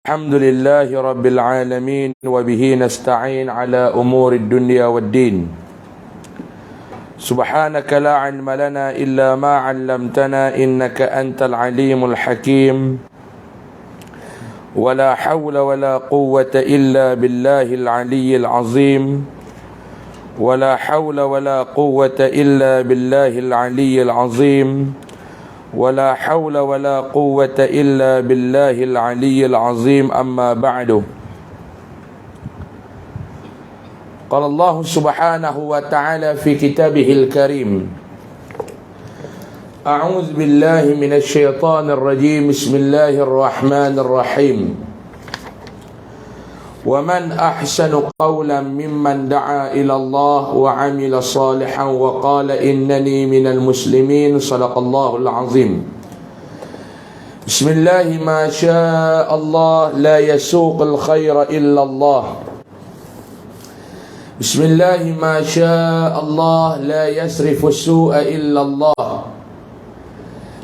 الحمد لله رب العالمين وبه نستعين على أمور الدنيا والدين. سبحانك لا علم لنا إلا ما علمتنا إنك أنت العليم الحكيم. ولا حول ولا قوة إلا بالله العلي العظيم. ولا حول ولا قوة إلا بالله العلي العظيم. ولا حول ولا قوة إلا بالله العلي العظيم. أما بعد. قال الله سبحانه وتعالى في كتابه الكريم: أعوذ بالله من الشيطان الرجيم. بسم الله الرحمن الرحيم. ومن أحسن قولا ممن دعا إلى الله وعمل صالحا وقال إنني من المسلمين. صدق الله العظيم. بسم الله ما شاء الله لا يسوق الخير إلا الله. بسم الله ما شاء الله لا يصرف السوء إلا الله.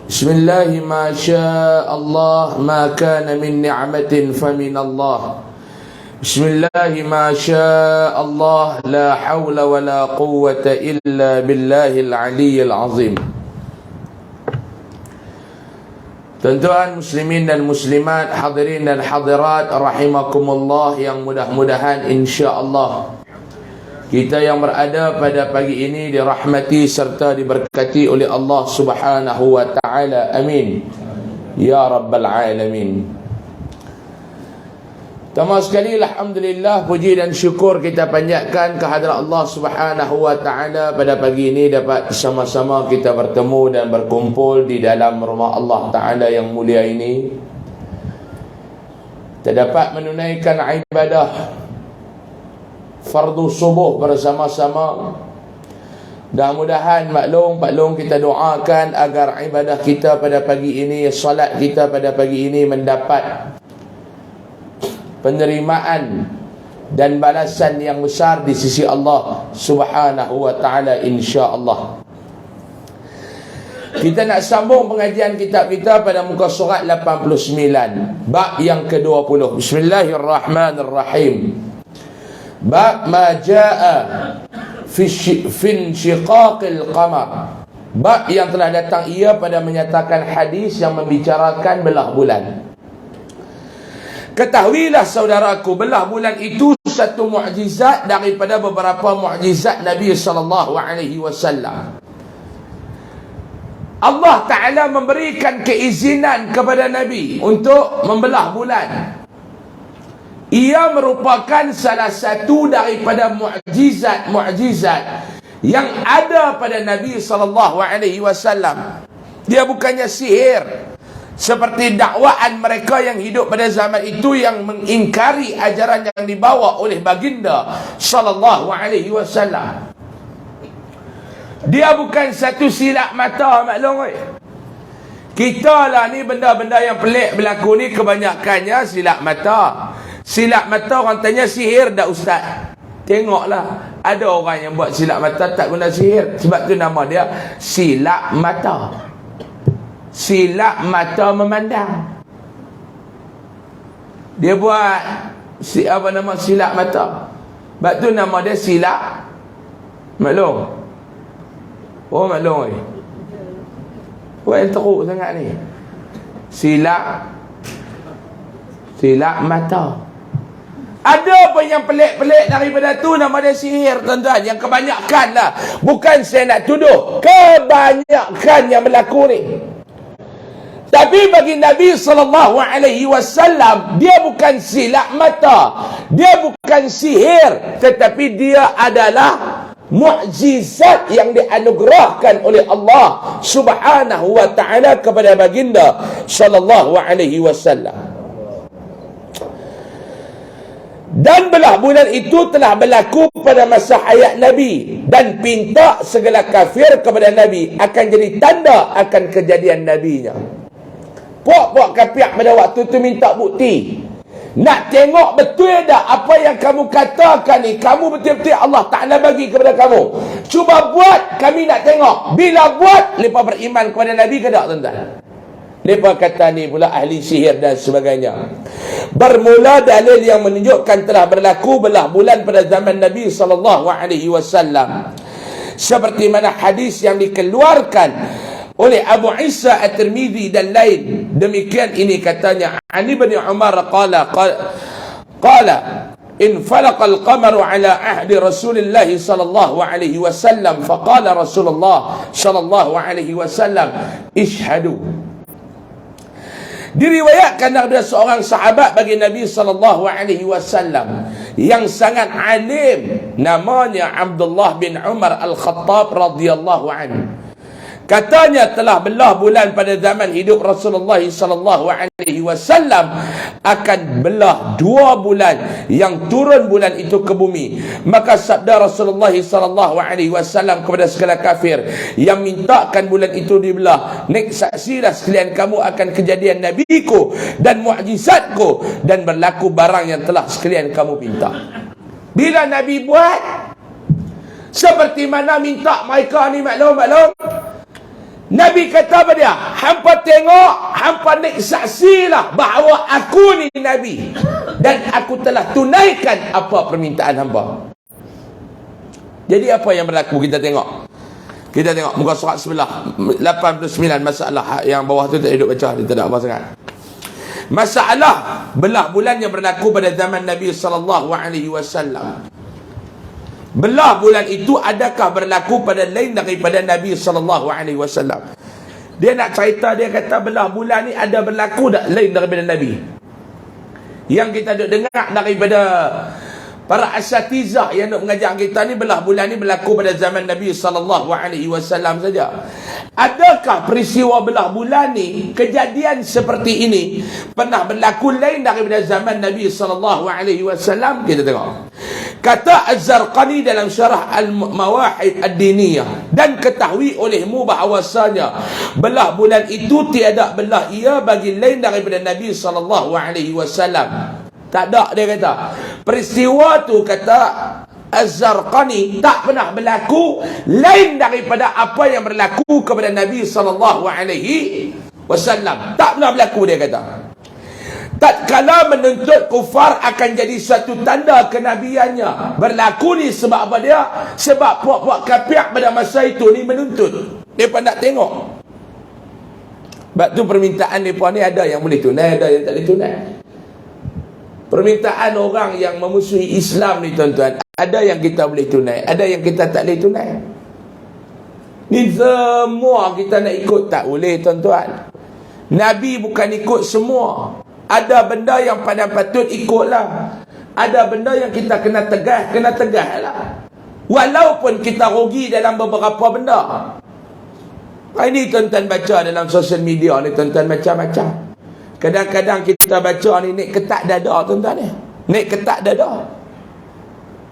بسم الله ما شاء الله ما كان من نعمة فمن الله. بسم الله ما شاء الله لا حول ولا قوة إلا بالله العلي العظيم. Tuan-tuan muslimin dan muslimat, hadirin dan hadirat rahimakumullah, yang mudah-mudahan insya-Allah kita yang berada pada pagi ini dirahmati serta diberkati oleh Allah Subhanahu wa taala. Amin ya rabbal alamin. Pertama sekali, alhamdulillah, puji dan syukur kita panjatkan kehadrat Allah Subhanahu wa taala pada pagi ini dapat sama-sama kita bertemu dan berkumpul di dalam rumah Allah taala yang mulia ini. Kita dapat menunaikan ibadah fardu subuh bersama-sama. Mudah-mudahan maklum kita doakan agar ibadah kita pada pagi ini, salat kita pada pagi ini mendapat penerimaan dan balasan yang besar di sisi Allah Subhanahu wa taala, insya-Allah. Kita nak sambung pengajian kitab kita pada muka surat 89, bab yang ke-20. Bismillahirrahmanirrahim. Bab ma jaa fi insyiqaqil qamar. Bab yang telah datang ia pada menyatakan hadis yang membicarakan belah bulan. Ketahuilah saudaraku, belah bulan itu satu mukjizat daripada beberapa mukjizat Nabi sallallahu alaihi wasallam. Allah Taala memberikan keizinan kepada Nabi untuk membelah bulan. Ia merupakan salah satu daripada mukjizat yang ada pada Nabi sallallahu alaihi wasallam. Dia bukannya sihir seperti dakwaan mereka yang hidup pada zaman itu yang mengingkari ajaran yang dibawa oleh baginda sallallahu alaihi wasallam. Dia bukan satu silap mata, maklum. Kita lah ni benda-benda yang pelik berlaku ni kebanyakannya silap mata. Silap mata orang tanya sihir dah ustaz. Tengoklah, ada orang yang buat silap mata tak guna sihir. Sebab tu nama dia silap mata. Silap mata memandang. Dia buat silap mata. Sebab tu nama dia silap. Maklum? Oh maklum. Buat yang teruk sangat ni. Silap mata. Ada pun yang pelik-pelik daripada tu, nama dia sihir, tuan-tuan. Yang kebanyakan lah. Bukan saya nak tuduh, kebanyakan yang berlaku ni. Tapi bagi Nabi sallallahu alaihi wasallam, dia bukan silap mata, dia bukan sihir, tetapi dia adalah mukjizat yang dianugerahkan oleh Allah Subhanahu wa taala kepada baginda sallallahu alaihi wasallam. Dan belah bulan itu telah berlaku pada masa hayat Nabi, dan pinta segala kafir kepada Nabi akan jadi tanda akan kejadian nabinya. Puak-puak kafir pada waktu tu minta bukti. Nak tengok betul tak apa yang kamu katakan ni, kamu betul-betul Allah Ta'ala bagi kepada kamu. Cuba buat, kami nak tengok. Bila buat, mereka beriman kepada Nabi ke tak, tuan-tuan? Mereka kata ni pula ahli sihir dan sebagainya. Bermula dalil yang menunjukkan telah berlaku belah bulan pada zaman Nabi SAW. Seperti mana hadis yang dikeluarkan oleh Abu Isa At-Tirmidzi dan lain. Demikian ini katanya. Ani bin Umar qala in falaqal qamaru ala ahdi Rasulillah sallallahu alaihi wasallam faqala Rasulullah sallallahu alaihi wasallam ishhadu. Diriwayatkan daripada seorang sahabat bagi Nabi sallallahu alaihi wasallam yang sangat alim, namanya Abdullah bin Umar Al-Khattab radhiyallahu anhu. Katanya telah belah bulan pada zaman hidup Rasulullah sallallahu alaihi wasallam, akan belah 2 bulan yang turun bulan itu ke bumi. Maka sabda Rasulullah sallallahu alaihi wasallam kepada segala kafir yang mintakan bulan itu dibelah, "Nek saksilah sekalian kamu akan kejadian nabiku dan mukjizatku dan berlaku barang yang telah sekalian kamu minta." Bila Nabi buat seperti mana minta mereka ni, maklum. Nabi kata pada dia, hampa tengok, hampa nek saksilah bahawa aku ni Nabi dan aku telah tunaikan apa permintaan hampa. Jadi apa yang berlaku, kita tengok. Kita tengok muka surat sebelah 89, masalah yang bawah tu tak hidup baca, dia tak ada apa sangat. Masalah belah bulan yang berlaku pada zaman Nabi sallallahu alaihi wasallam. Belah bulan itu adakah berlaku pada lain daripada Nabi SAW? Dia nak cerita, dia kata belah bulan ni ada berlaku tak lain daripada Nabi? Yang kita duk dengar daripada para asatizah yang nak mengajar kita ni, belah bulan ni berlaku pada zaman Nabi SAW saja. Adakah peristiwa belah bulan ni, kejadian seperti ini pernah berlaku lain daripada zaman Nabi SAW? Kita tengok. Kata Az-Zarqani dalam syarah Al-Mawahid Ad-Diniyah, dan ketahui olehmu bahawasanya belah bulan itu tiada belah ia bagi lain daripada Nabi SAW. Tak ada, dia kata. Peristiwa tu, kata Az-Zarqani, tak pernah berlaku lain daripada apa yang berlaku kepada Nabi SAW. Tak pernah berlaku, dia kata. Tatkala menuntut kufar akan jadi satu tanda kenabiannya. Berlaku ni sebab apa dia? Sebab puak-puak kafir pada masa itu ni menuntut. Mereka nak tengok. Sebab tu permintaan mereka ni ada yang boleh tunai, ada yang tak boleh tunai. Permintaan orang yang memusuhi Islam ni, tuan-tuan, ada yang kita boleh tunai, ada yang kita tak boleh tunai. Ni semua kita nak ikut tak boleh, tuan-tuan. Nabi bukan ikut semua. Ada benda yang pada patut ikutlah. Ada benda yang kita kena tegas lah. Walaupun kita rugi dalam beberapa benda. Ini tuan-tuan baca dalam sosial media ni, tuan-tuan, macam-macam. Kadang-kadang kita baca ni, nek ketak dada, tuan-tuan ni. Nek ketak dada.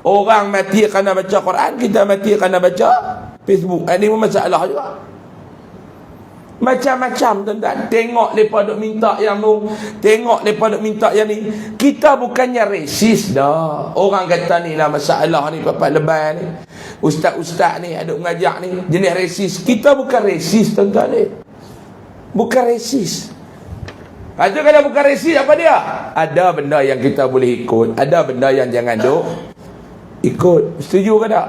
Orang mati kerana baca Quran, kita mati kerana baca Facebook. Ini pun masalah juga. Macam-macam, tuan-tuan. Tengok mereka duk minta yang tu, tengok mereka duk minta yang ni. Kita bukannya resis dah. Orang kata ni lah masalah ni, papat lebay ni, ustaz-ustaz ni aduk mengajak ni jenis resis. Kita bukan resis, tuan-tuan ni. Bukan resis. Lepas tu kalau bukan resis, apa dia? Ada benda yang kita boleh ikut, ada benda yang jangan duk ikut. Setuju ke tak?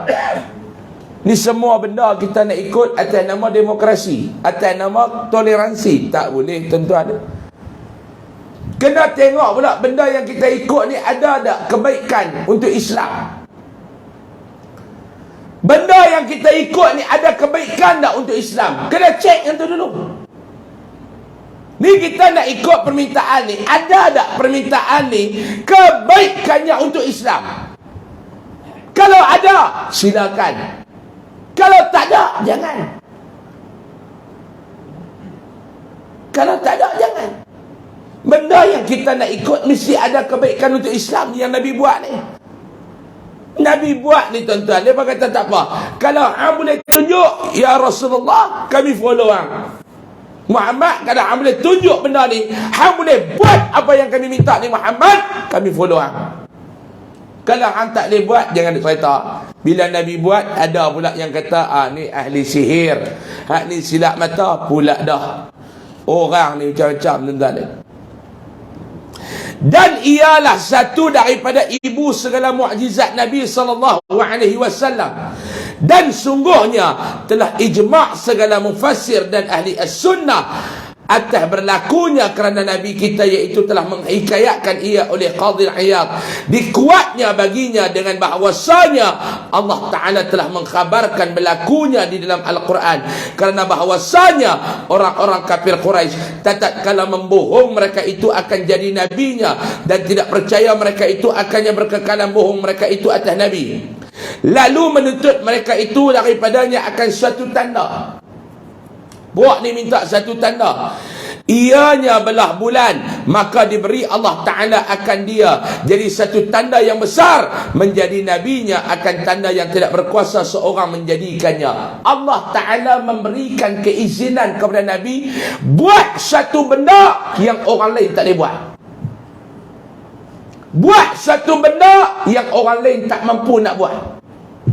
Ni semua benda kita nak ikut atas nama demokrasi, atas nama toleransi. Tak boleh, tuan-tuan. Kena tengok pula benda yang kita ikut ni ada tak kebaikan untuk Islam. Benda yang kita ikut ni ada kebaikan tak untuk Islam. Kena cek yang tu dulu. Ni kita nak ikut permintaan ni, ada tak permintaan ni kebaikannya untuk Islam? Kalau ada, silakan. Kalau tak ada, jangan. Kalau tak ada, jangan. Benda yang kita nak ikut mesti ada kebaikan untuk Islam yang Nabi buat ni. Nabi buat ni, tuan-tuan. Dia kata tak apa. Kalau hang boleh tunjuk, ya Rasulullah, kami follow hang. Muhammad, kalau hang boleh tunjuk benda ni, hang boleh buat apa yang kami minta ni Muhammad, kami follow hang. Kalau hang tak boleh buat, jangan cerita. Bila Nabi buat, ada pula yang kata, ni ahli sihir, ni silap mata, pula dah. orang ni macam-macam tuan-tuan. Dan ialah satu daripada ibu segala mukjizat Nabi SAW. Dan sungguhnya telah ijma' segala mufassir dan ahli as-sunnah atas berlakunya kerana Nabi kita, iaitu telah menghikayatkan ia oleh Qadhi Iyad, dikuatnya baginya dengan bahawasanya Allah Ta'ala telah mengkhabarkan berlakunya di dalam Al-Quran, kerana bahawasanya orang-orang kafir Quraisy tatkala membohong mereka itu akan jadi nabinya, dan tidak percaya mereka itu akannya berkekalan bohong mereka itu atas Nabi, lalu menuntut mereka itu daripadanya akan suatu tanda. Buat ni minta satu tanda, ianya belah bulan, maka diberi Allah Ta'ala akan dia jadi satu tanda yang besar, menjadi nabinya akan tanda yang tidak berkuasa seorang menjadikannya. Allah Ta'ala memberikan keizinan kepada Nabi buat satu benda yang orang lain tak boleh buat. Buat satu benda yang orang lain tak mampu nak buat.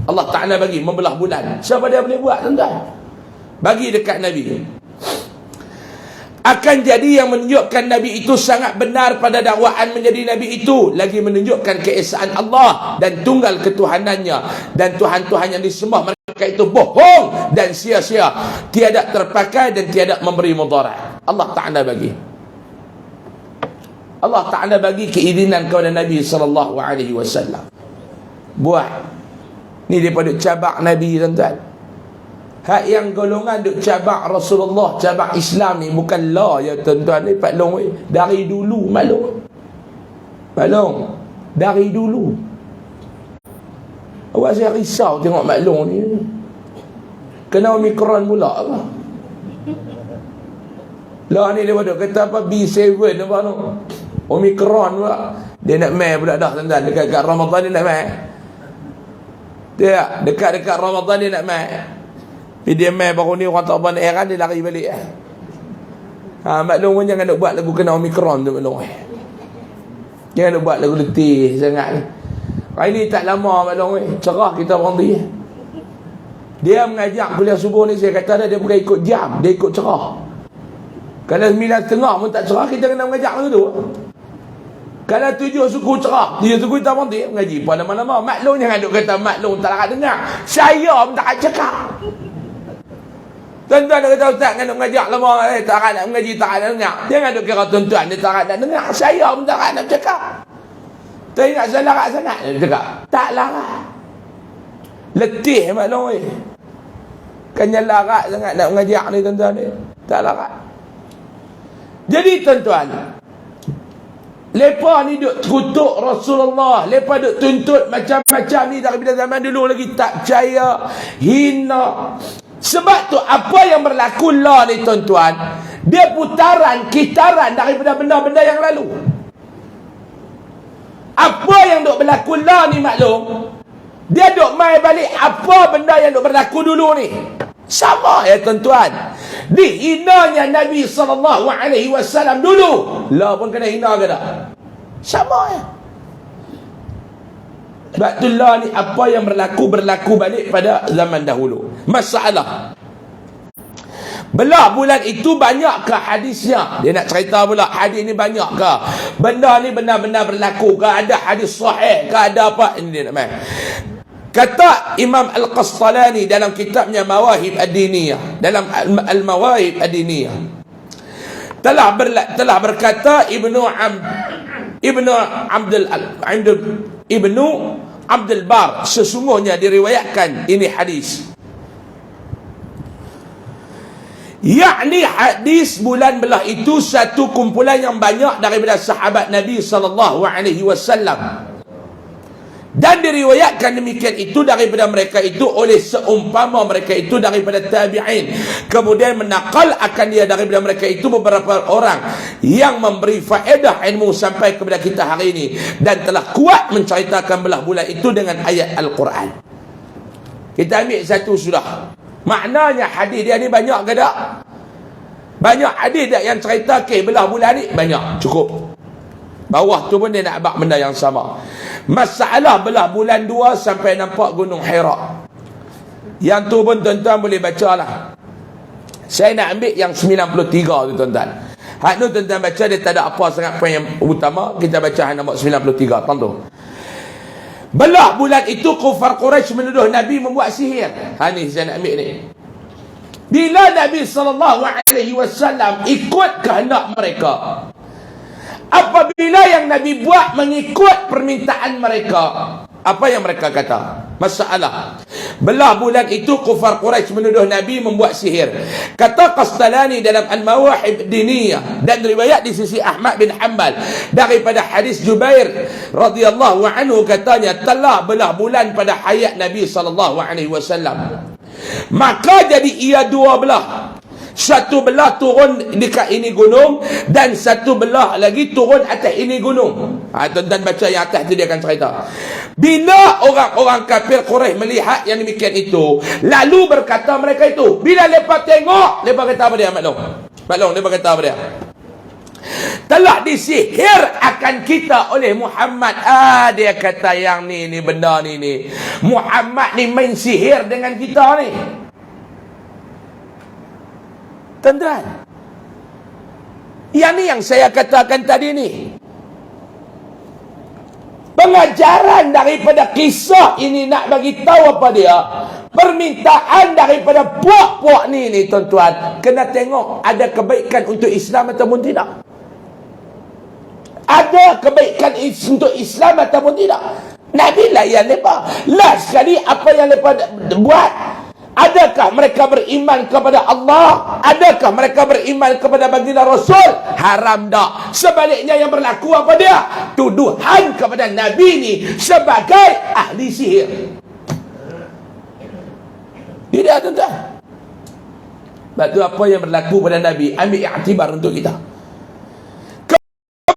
Allah Ta'ala bagi membelah bulan. Siapa dia boleh buat, tuan-tuan? Bagi dekat Nabi. Akan jadi yang menunjukkan Nabi itu sangat benar pada dakwaan menjadi Nabi itu, lagi menunjukkan keesaan Allah dan tunggal ketuhanannya, dan Tuhan-Tuhan yang disembah mereka itu bohong dan sia-sia, tiada terpakai dan tiada memberi mudarat. Allah Ta'ala bagi. Allah Ta'ala bagi keizinan kepada Nabi SAW. Buat. Ni daripada cabak Nabi, tuan-tuan. Hak yang golongan duk cabak Rasulullah, cabak Islam ni bukan lah ya tuan-tuan ni, Pak Long, dari dulu maklum. Pak Long, dari dulu. Awak saya risau tengok Mak Long ni. Kena Omicron pula apa? Lah ni dia duk kata apa B7 apa tu? Omicron pula. Dia nak mai pula dah tuan-tuan, dekat Ramadan dia nak mai. Dia dekat Ramadan dia nak mai. Dia main baru ni orang tak pandai kan, dia lari balik. Maklum pun jangan nak buat lagu kena Omicron tu maklum. Jangan nak buat lagu letih sangat ni. Hari ni tak lama maklum cerah kita berhenti. Dia mengajak kuliah subuh ni, saya kata dia bukan ikut jam, dia ikut cerah. Kalau 9.30 pun tak cerah, kita kena mengajak lagu tu. Kalau 7 suku cerah, 7 suku kita berhenti mengaji pada mana-mana. Maklum jangan duk kata maklum tak nak dengar. Saya pun tak nak cakap. Tuan-tuan dia kata ustaz nak mengajak lama, tak nak mengaji, tak nak dengar. Jangan duk kira tuan-tuan dia tak nak dengar. Saya pun tak nak cakap. Tak ingat saya larat sangat dia cakap. Tak larat. Letih maklum kan yang larat sangat nak mengajak ni tuan-tuan ni. Tak larat. Jadi tuan-tuan, lepa ni duk kutuk Rasulullah, lepa duk tuntut macam-macam ni daripada zaman dulu lagi tak percaya, hina. Sebab tu apa yang berlaku lah ni tuan-tuan, dia putaran, kitaran daripada benda-benda yang lalu. Apa yang duk berlaku lah ni maklum, dia duk mai balik apa benda yang duk berlaku dulu ni. Sama ya tuan-tuan. Dihinanya Nabi SAW dulu, lah pun kena hina ke tak? Sama ya. Sebab tu lah ni apa yang berlaku balik pada zaman dahulu. Masalah belah bulan itu banyak ke hadisnya? Dia nak cerita pula hadis ni banyak ke? Benda ni benar-benar berlaku ke? Ada hadis sahih ke? Ada apa? Ini dia nak main. Kata Imam Al-Qastalani dalam kitabnya Mawahib Ad-Diniyah, dalam Al-Mawahib Ad-Diniyah, telah berkata Ibnu Abdul Bar, sesungguhnya diriwayatkan ini hadis, yakni hadis bulan belah itu satu kumpulan yang banyak daripada sahabat Nabi SAW. Dan diriwayatkan demikian itu daripada mereka itu oleh seumpama mereka itu daripada tabi'in. Kemudian menakal akan dia daripada mereka itu beberapa orang yang memberi faedah ilmu sampai kepada kita hari ini, dan telah kuat menceritakan belah bulan itu dengan ayat Al-Quran. Kita ambil satu sudah. Maknanya hadis dia ni banyak ke tak? Banyak hadis tak yang cerita belah bulan ni? Banyak, cukup. Bawah tu pun dia nak abak benda yang sama. Masalah belah bulan 2 sampai nampak Gunung Hira. Yang tu pun tuan-tuan boleh baca lah. Saya nak ambil yang 93 tu tuan-tuan. Hak tu tuan-tuan baca, dia tak ada apa sangat poin yang utama. Kita baca hak nombor 93. Tuan tu. Belah bulan itu kufar Quraisy menuduh Nabi membuat sihir. Ha ni saya nak ambil ni. Bila Nabi SAW ikut kehendak mereka, apabila yang Nabi buat mengikut permintaan mereka, apa yang mereka kata? Masalah. Belah bulan itu kufar Quraisy menuduh Nabi membuat sihir. Kata Qastalani dalam Al-Mawahib Diniyah, dan riwayat di sisi Ahmad bin Hanbal daripada hadis Jubair radhiyallahu anhu, katanya telah belah bulan pada hayat Nabi SAW. Maka jadi ia dua belah. Satu belah turun dekat ini gunung, dan satu belah lagi turun atas ini gunung. Tuan-tuan baca yang atas tu, dia akan cerita. Bila orang-orang kafir Quraisy melihat yang demikian itu, lalu berkata mereka itu, bila mereka tengok, mereka kata apa dia, Maklum, mereka kata apa dia? Telah disihir akan kita oleh Muhammad. Dia kata yang ni benda ni Muhammad ni main sihir dengan kita ni. Tuan-tuan, yang ni yang saya katakan tadi ni, pengajaran daripada kisah ini nak bagi tahu apa dia? Permintaan daripada puak-puak ni tuan-tuan, kena tengok ada kebaikan untuk Islam ataupun tidak. Ada kebaikan untuk Islam ataupun tidak. Nabi layan mereka. Last sekali apa yang mereka buat, adakah mereka beriman kepada Allah? Adakah mereka beriman kepada baginda Rasul? Haram tak. Sebaliknya yang berlaku apa dia? Tuduhan kepada Nabi ni sebagai ahli sihir. Tidak, tuan-tuan. Sebab tu apa yang berlaku pada Nabi, ambil iktibar untuk kita.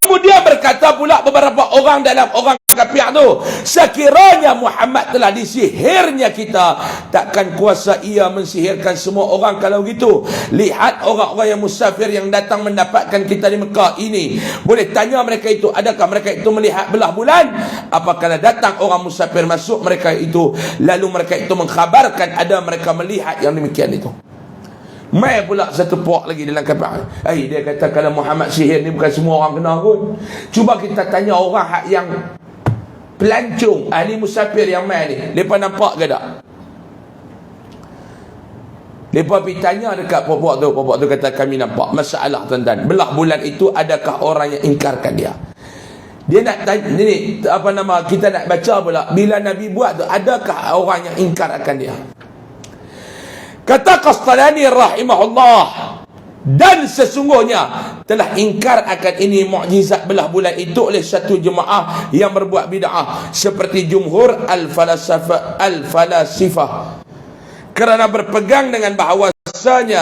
Kemudian berkata pula beberapa orang dalam orang kafir tu, sekiranya Muhammad telah disihirnya kita, takkan kuasa ia mensihirkan semua orang kalau gitu. Lihat orang-orang yang musafir yang datang mendapatkan kita di Mekah ini. Boleh tanya mereka itu, adakah mereka itu melihat belah bulan? Apakah datang orang musafir masuk mereka itu, lalu mereka itu mengkhabarkan ada mereka melihat yang demikian itu. Mai pula satu puak lagi dalam kapal. Dia kata kalau Muhammad sihir ni bukan semua orang kena pun. Cuba kita tanya orang hak yang pelancong, ahli musafir yang mai ni, depa nampak ke tak? Depa pergi tanya dekat puak tu kata kami nampak. Masalah tuan-tuan, belah bulan itu adakah orang yang ingkarkan dia? Dia nak tanya ni, kita nak baca pula, bila Nabi buat tu adakah orang yang ingkar akan dia? Kata Qastalani rahimahullah, dan sesungguhnya telah ingkar akan ini mukjizat belah bulan itu oleh satu jemaah yang berbuat bid'ah seperti jumhur al-falasifah, kerana berpegang dengan bahawasanya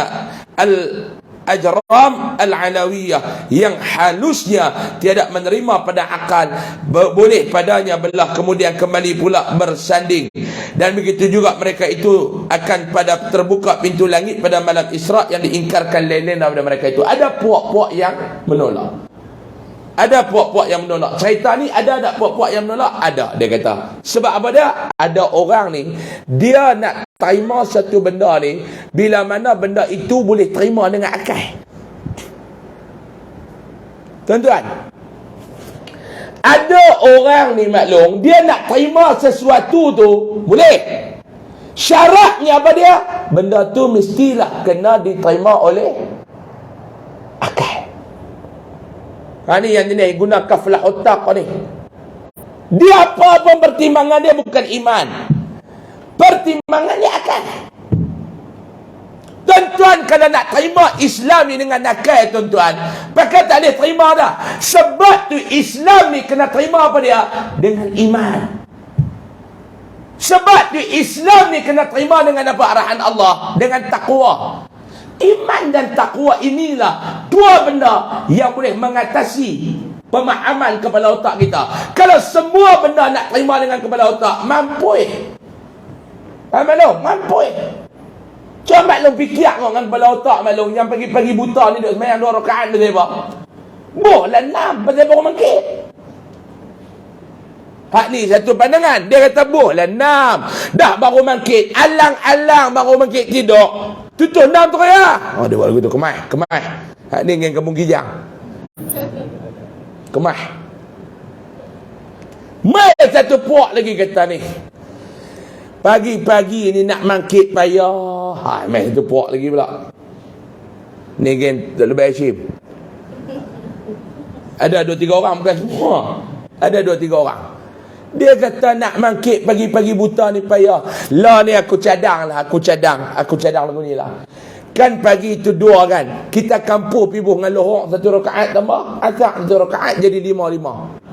al-ajram al-alawiyah yang halusnya tidak menerima pada akal, boleh padanya belah kemudian kembali pula bersanding. Dan begitu juga mereka itu akan pada terbuka pintu langit pada malam Isra yang diingkarkan lain-lain daripada mereka itu. Ada puak-puak yang menolak. Ada puak-puak yang menolak. Cerita ni ada tak puak-puak yang menolak? Ada, dia kata. Sebab apa dia? Ada orang ni, dia nak terima satu benda ni, bila mana benda itu boleh terima dengan akal. Tuan-tuan, ada orang ni maklum, dia nak terima sesuatu tu, boleh. Syaratnya apa dia? Benda tu mestilah kena diterima oleh akal. Ni yang jenis guna kaflah otak ni. Dia apa pun pertimbangan dia bukan iman. Pertimbangannya akal. Tuan-tuan, kalau nak terima Islam ni dengan akal, tuan-tuan, pakai tak boleh terima dah. Sebab tu Islam ni kena terima apa dia? Dengan iman. Sebab tu Islam ni kena terima dengan apa? Arahan Allah. Dengan takwa. Iman dan takwa inilah dua benda yang boleh mengatasi pemahaman kepala otak kita. Kalau semua benda nak terima dengan kepala otak, mampu. Mampu. Cuba maklum fikir dengan kepala otak maklum yang pagi-pagi buta ni duk sembahyang 2 rakaat tu apa? Boleh 6 pasal baru mangkit. Hak ni satu pandangan, dia kata boleh 6. Dah baru mangkit, alang-alang baru mangkit tidur. Tutup 6 tu ya. Oh, dia buat lagu tu. Kemah. Hak ni dengan kampung Kijang. Kemah. Mai satu puak lagi kata ni. Pagi-pagi ni nak mangkit payah. Mai satu puak lagi pula. Ni gen tak lebih Hashim. Ada 2-3 orang bukan semua. Ada 2-3 orang. Dia kata nak mangkit pagi-pagi buta ni payah. Lah ni aku cadang lagu ni lah. Kan pagi itu 2 kan. Kita kampur pibuh dengan lohok 1 rakaat tambah. Asar 1 rakaat jadi 5-5.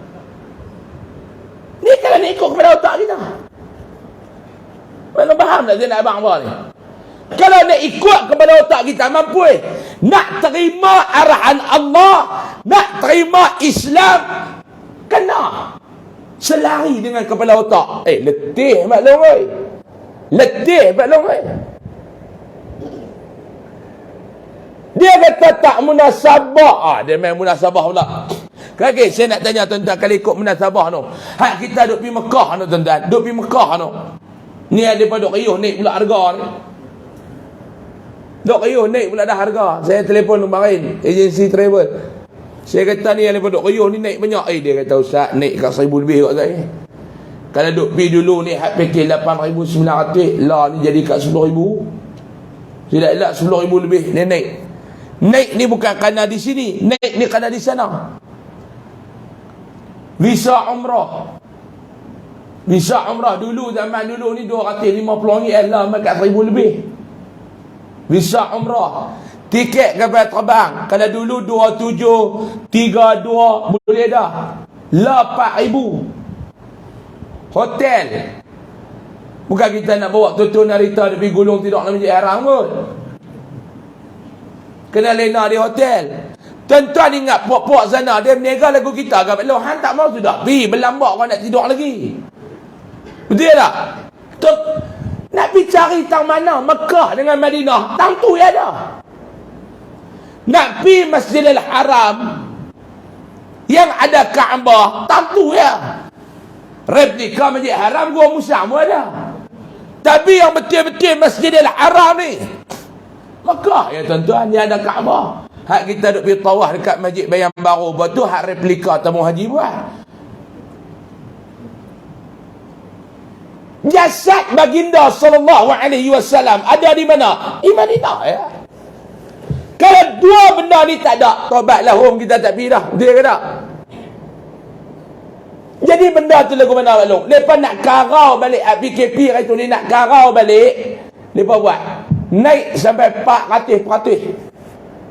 Ni kalau nak ikut kepada otak kita. Mana faham tak Zainal Abang apa ni? Kalau nak ikut kepada otak kita mampu nak terima arahan Allah, nak terima Islam, kena selari dengan kepala otak. Letih maklum oi. Letih maklum oi. Dia kata tak munasabah. Dia main munasabah pula. Okey, saya nak tanya tuan-tuan kalau ikut munasabah tu. Hak kita duk pergi Mekah tu tuan-tuan. Duk pergi Mekah tu. Ni ada duk riuh naik pula harga ni. Duk riuh naik pula dah harga. Saya telefon kemarin agensi travel. Saya kata ni yang duk riuh ni naik banyak. Dia kata ustaz naik kat 1000 lebih kat saya. Kalau duk pergi dulu ni hak package 8,900, lah ni jadi kat 10,000. Tidak elak 10,000 lebih dia naik. Naik ni bukan kerana di sini, naik ni kerana di sana. Visa umrah. Visa umrah dulu zaman dulu ni RM250 lah kat 1,000 lebih. Visa umrah. Tiket kapal terbang kalau dulu 2732 boleh dah. Lah 4,000. Hotel. Bukan kita nak bawa tutur narita dia pergi gulung tidur dalam Masjid Haram pun. Kena lena di hotel. Tuan-tuan ingat puak-puak sana dia berniaga lagu kita ke belum? Han tak mau sudah. Pergi berlambak orang nak tidur lagi. Betul tak? Nak pergi cari tang mana? Mekah dengan Madinah. Tang tu ya dah. Nak pergi Masjidil Haram yang ada Kaabah. Tang tu ya. Replika Masjid Haram Gua Musa pun ada. Tapi yang betul-betul Masjidil Haram ni Mekah ya tuan-tuan, yang ada Kaabah. Hak kita duk pergi tawaf dekat Masjid Bayan Baru, betul hak replika tamu haji buat. Jasad baginda sallallahu alaihi wasallam ada di mana? Di Madinah ya. Kalau 2 benda ni tak ada, taubatlah kita tak pergi dah. Betul ke tak? Jadi benda tu lagu mana maklum. Lepas nak karau balik PKP hari tu ni nak karau balik. Lepas buat naik sampai 400%.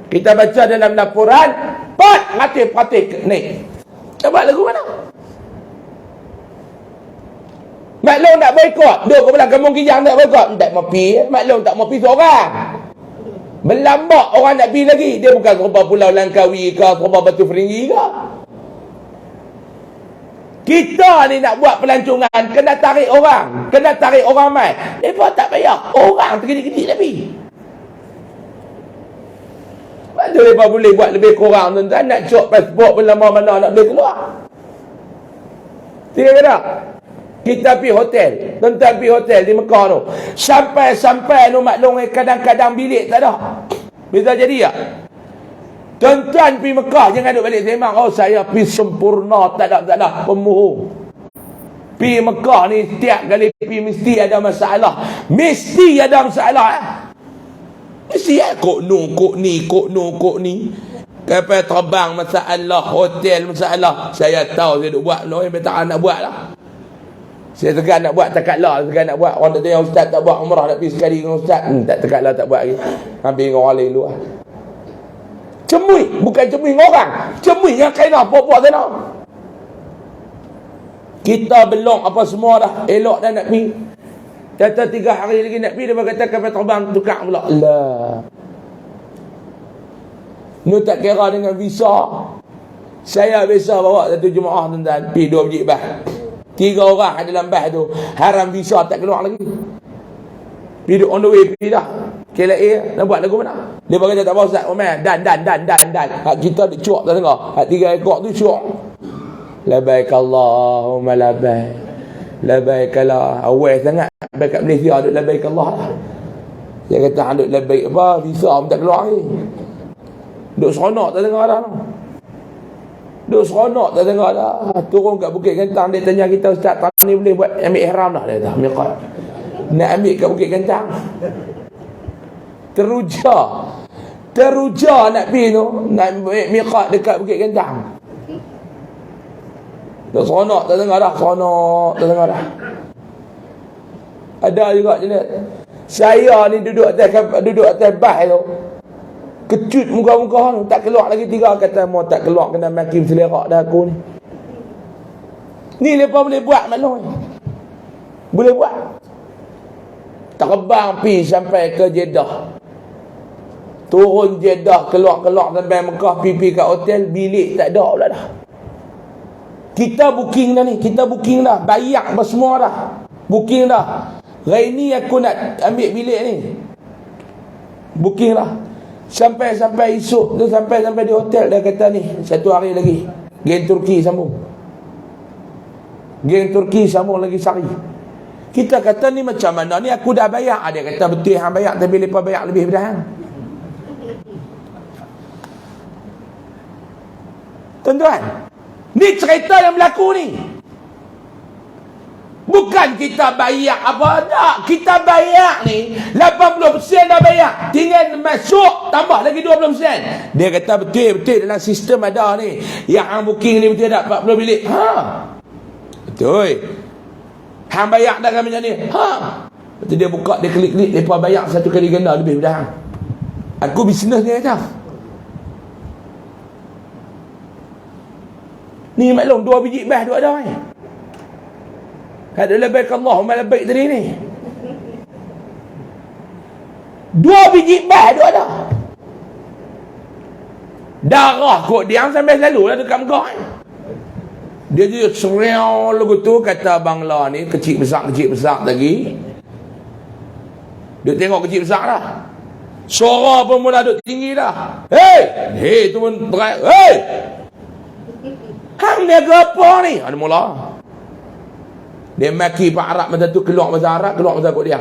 Kita baca dalam laporan 400% naik. Coba lagu mana? Maklum nak boikot. Duk ke belah kampung Kijang tak boikot. Tak mau pergi. Maklum tak mau pergi seorang. Berlambak orang nak pergi lagi. Dia bukan serupa Pulau Langkawi ke, serupa Batu Feringgi ke. Kita ni nak buat pelancongan, kena tarik orang. Kena tarik orang mai. Mereka tak payah. Orang tergedik-gedik tapi. Mana mereka boleh buat lebih kurang tuan-tuan. Nak cok pasport pun lama mana nak boleh keluar. Tidak kena. Kita pergi hotel. Tuan-tuan pergi hotel di Mekah tu. Sampai-sampai tu maklum kadang-kadang bilik tak ada. Bisa jadi tak? Tuan-tuan pergi Mekah, jangan duduk balik sembang. Oh saya pergi sempurna, tak ada pemohong. Pergi Mekah ni setiap kali pergi mesti ada masalah. Mesti ada masalah Mesti kok ni. Kapal terbang masalah, hotel masalah. Saya tahu saya duk buat loh, yang tak nak buat lah. Saya tekan nak buat takat lah, tekan nak buat. Orang tak tanya ustaz tak buat umrah nak pergi sekali dengan ustaz. Tak tekat lah tak buat lagi. Ambil dengan orang lain dulu lah. Cemui, bukan cemui dengan orang. Cemui yang kena puak-puak sana. Kita belum apa semua dah. Elok dah nak pergi. Kata 3 hari lagi nak pergi, dia kata kapal terbang tukar pula. Allah. Ni tak kira dengan visa. Saya biasa bawa satu jemaah tuan-tuan. Pergi 2 biji bah. 3 orang ada dalam bah tu. Haram visa tak keluar lagi. Pergi on the way pergi dah. KLA nak buat lagu mana? Dia berkata tak apa ustaz, Omar, dan. Hak kita dia cuak tak dengar. Hak 3 ekor tu cuak. Labaik Allahumma labaik. Labaik Allah. Awal sangat sampai kat Malaysia duk labaik Allah lah. Dia kata hang duk lebih apa, visa pun tak keluar ni. Duk seronok tak dengar dah. Duk seronok tak dengar dah. Turun kat Bukit Gentang, dia tanya kita, Ustaz, tahun ni boleh buat ambil ihram dah? Dia kata, miqat. Nak ambil kat Bukit Gentang. Teruja nak pergi tu, nak ambil miqat dekat Bukit Gentang. Duk seronok tak dengar dah, seronok tak dengar dah. Ada juga jenis. Saya ni duduk atas bas tu, kecut muka-muka tu, tak keluar lagi 3 kata, mau tak keluar kena maki selerak dah aku ni. Ni lepas boleh buat maklum ni. Boleh buat. Terbang pi sampai ke Jeddah. Turun Jeddah, keluar sampai Mekah, pipi kat hotel, bilik tak ada pula dah. Kita booking dah ni, bayar apa semua dah. Booking dah. Hari ni aku nak ambil bilik ni. Booking lah. Sampai esok tu, sampai di hotel, dia kata ni, 1 hari lagi geng Turki sambung lagi sehari. Kita kata ni macam mana ni, aku dah bayar. Dia kata betul hang bayar, tapi lepas bayar lebih dah hang. Tuan-tuan, ni cerita yang berlaku ni. Bukan kita bayar apa tak. Kita bayar ni 80% dah bayar. Tinggal masuk tambah lagi 20%. Dia kata betul dalam sistem ada ni. Yang hang booking ni betul tak 40 bilik. Betul. Hang bayar dah kan macam ni. Betul, dia buka, dia klik-klik, depa bayar 1 kali ganda lebih dah hang. Aku bisnes dia kata. Ni maklum 2 biji bas duk ada ni. Ada labbaik Allahumma labbaik tadi ni. 2 biji bas tu ada. Darah kot dia sampai selalu lah dekat Mekah. Dia je seriau lagu tu, kata Bangla ni kecil besar lagi. Dia tengok kecil besar dah. Suara pun mula duk tinggi dah. Hey tu pun berat. Hey, hang dia apa ni? Ada mula. Dia maki Pak Arab masa tu, keluar bahasa Arab, keluar bahasa kot dia.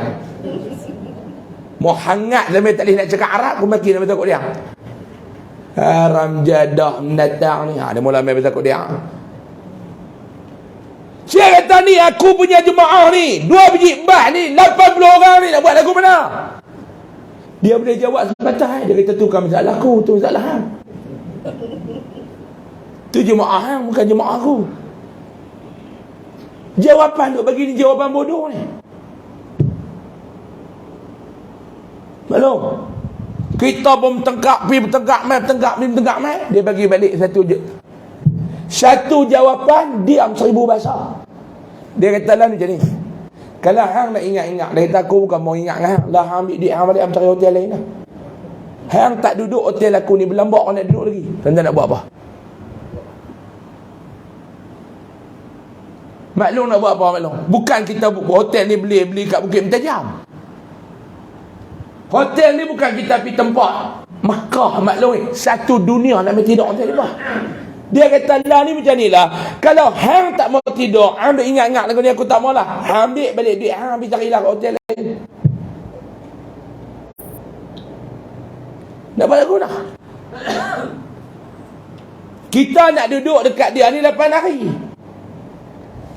Mau hangat sampai tak boleh nak cakap Arab, aku maki dalam bahasa kot dia. Haram jadah mendatang ni. Dia mula main bahasa kot dia. Saya kata ni, aku punya jemaah ni, 2 biji bah ni, 80 orang ni, nak buat lagu mana? Dia boleh jawab sepatah. Dia kata tu kan masalah aku, tu masalah hang. Tu jemaah hang, bukan jemaah aku. Jawapan tu bagi ni jawapan bodoh ni. Belum. Kita pun bertengkak mai. Dia bagi balik satu jawapan, diam 1000 bahasa. Dia kata lah macam ni. Kalau hang nak ingat-ingat, dia kata aku bukan mau ingat hang. Lah hang ambil duit hang balik, hang cari hotel lain lah. Hang tak duduk hotel aku ni, berlambak nak duduk lagi. Tuan-tuan nak buat apa? Maklum nak buat apa maklum? Bukan kita hotel ni beli kat Bukit Mentajam. Hotel ni bukan kita pergi tempat Makkah maklum ni. Satu dunia nak tidur hotel ni bah. Dia kata lah ni macam ni lah. Kalau hang tak mau tidur, hang ingat-ingat lagu ni aku tak mau lah. Hang ambil balik duit hang, pergi carilah hotel lain. Nak buat lagu nak? Kita nak duduk dekat dia ni 8 hari.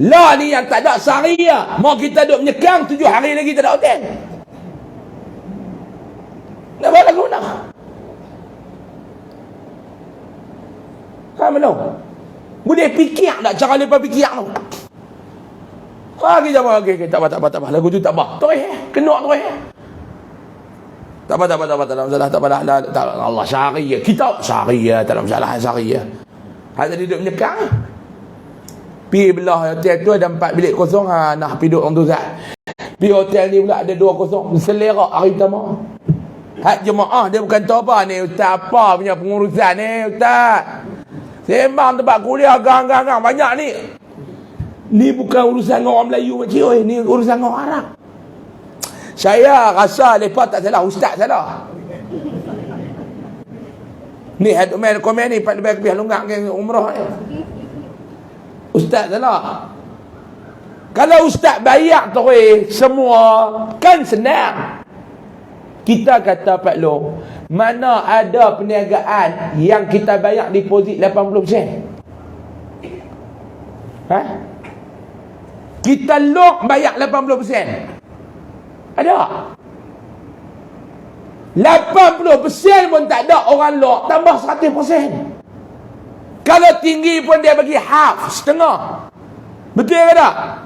Lah ni yang tak ada sehari lah. Mau kita duduk menyekang 7 hari lagi tak ada hotel. Nak buat lagu nak? Faham belum? Boleh fikir tak cara lepas fikir tu? Kita apa? Okay, tak apa. Lagu tu tak apa. Kena terus. Tak apa. Tak ada masalah. Tak apa. Allah syariah. Kita syariah. Tak ada masalah syariah. Hal tadi duduk menyekang. Pergi belah hotel tu ada 4 bilik kosong. Nak pergi duduk orang tu Zat. Pergi hotel ni pula ada 2 kosong. Selerak hari pertama. Hak jemaah dia bukan tahu apa ni. Ustaz apa punya pengurusan ni Ustaz? Sembang tempat kuliah gang. Banyak ni. Ni bukan urusan orang Melayu macam ni urusan orang Arab. Saya rasa lepas tak salah. Ustaz salah. Ni had main komen ni. Pak lebih lebih lunggak ke umrah ni. Ustaz salah. Kalau ustaz bayar terus semua kan senang. Kita kata Pak Long, mana ada perniagaan yang kita bayar deposit 80%? Ha? Kita lock bayar 80%. Ada? 80% pun tak ada orang lock, tambah 100%. Kalau tinggi pun dia bagi half, setengah. Betul ke tak?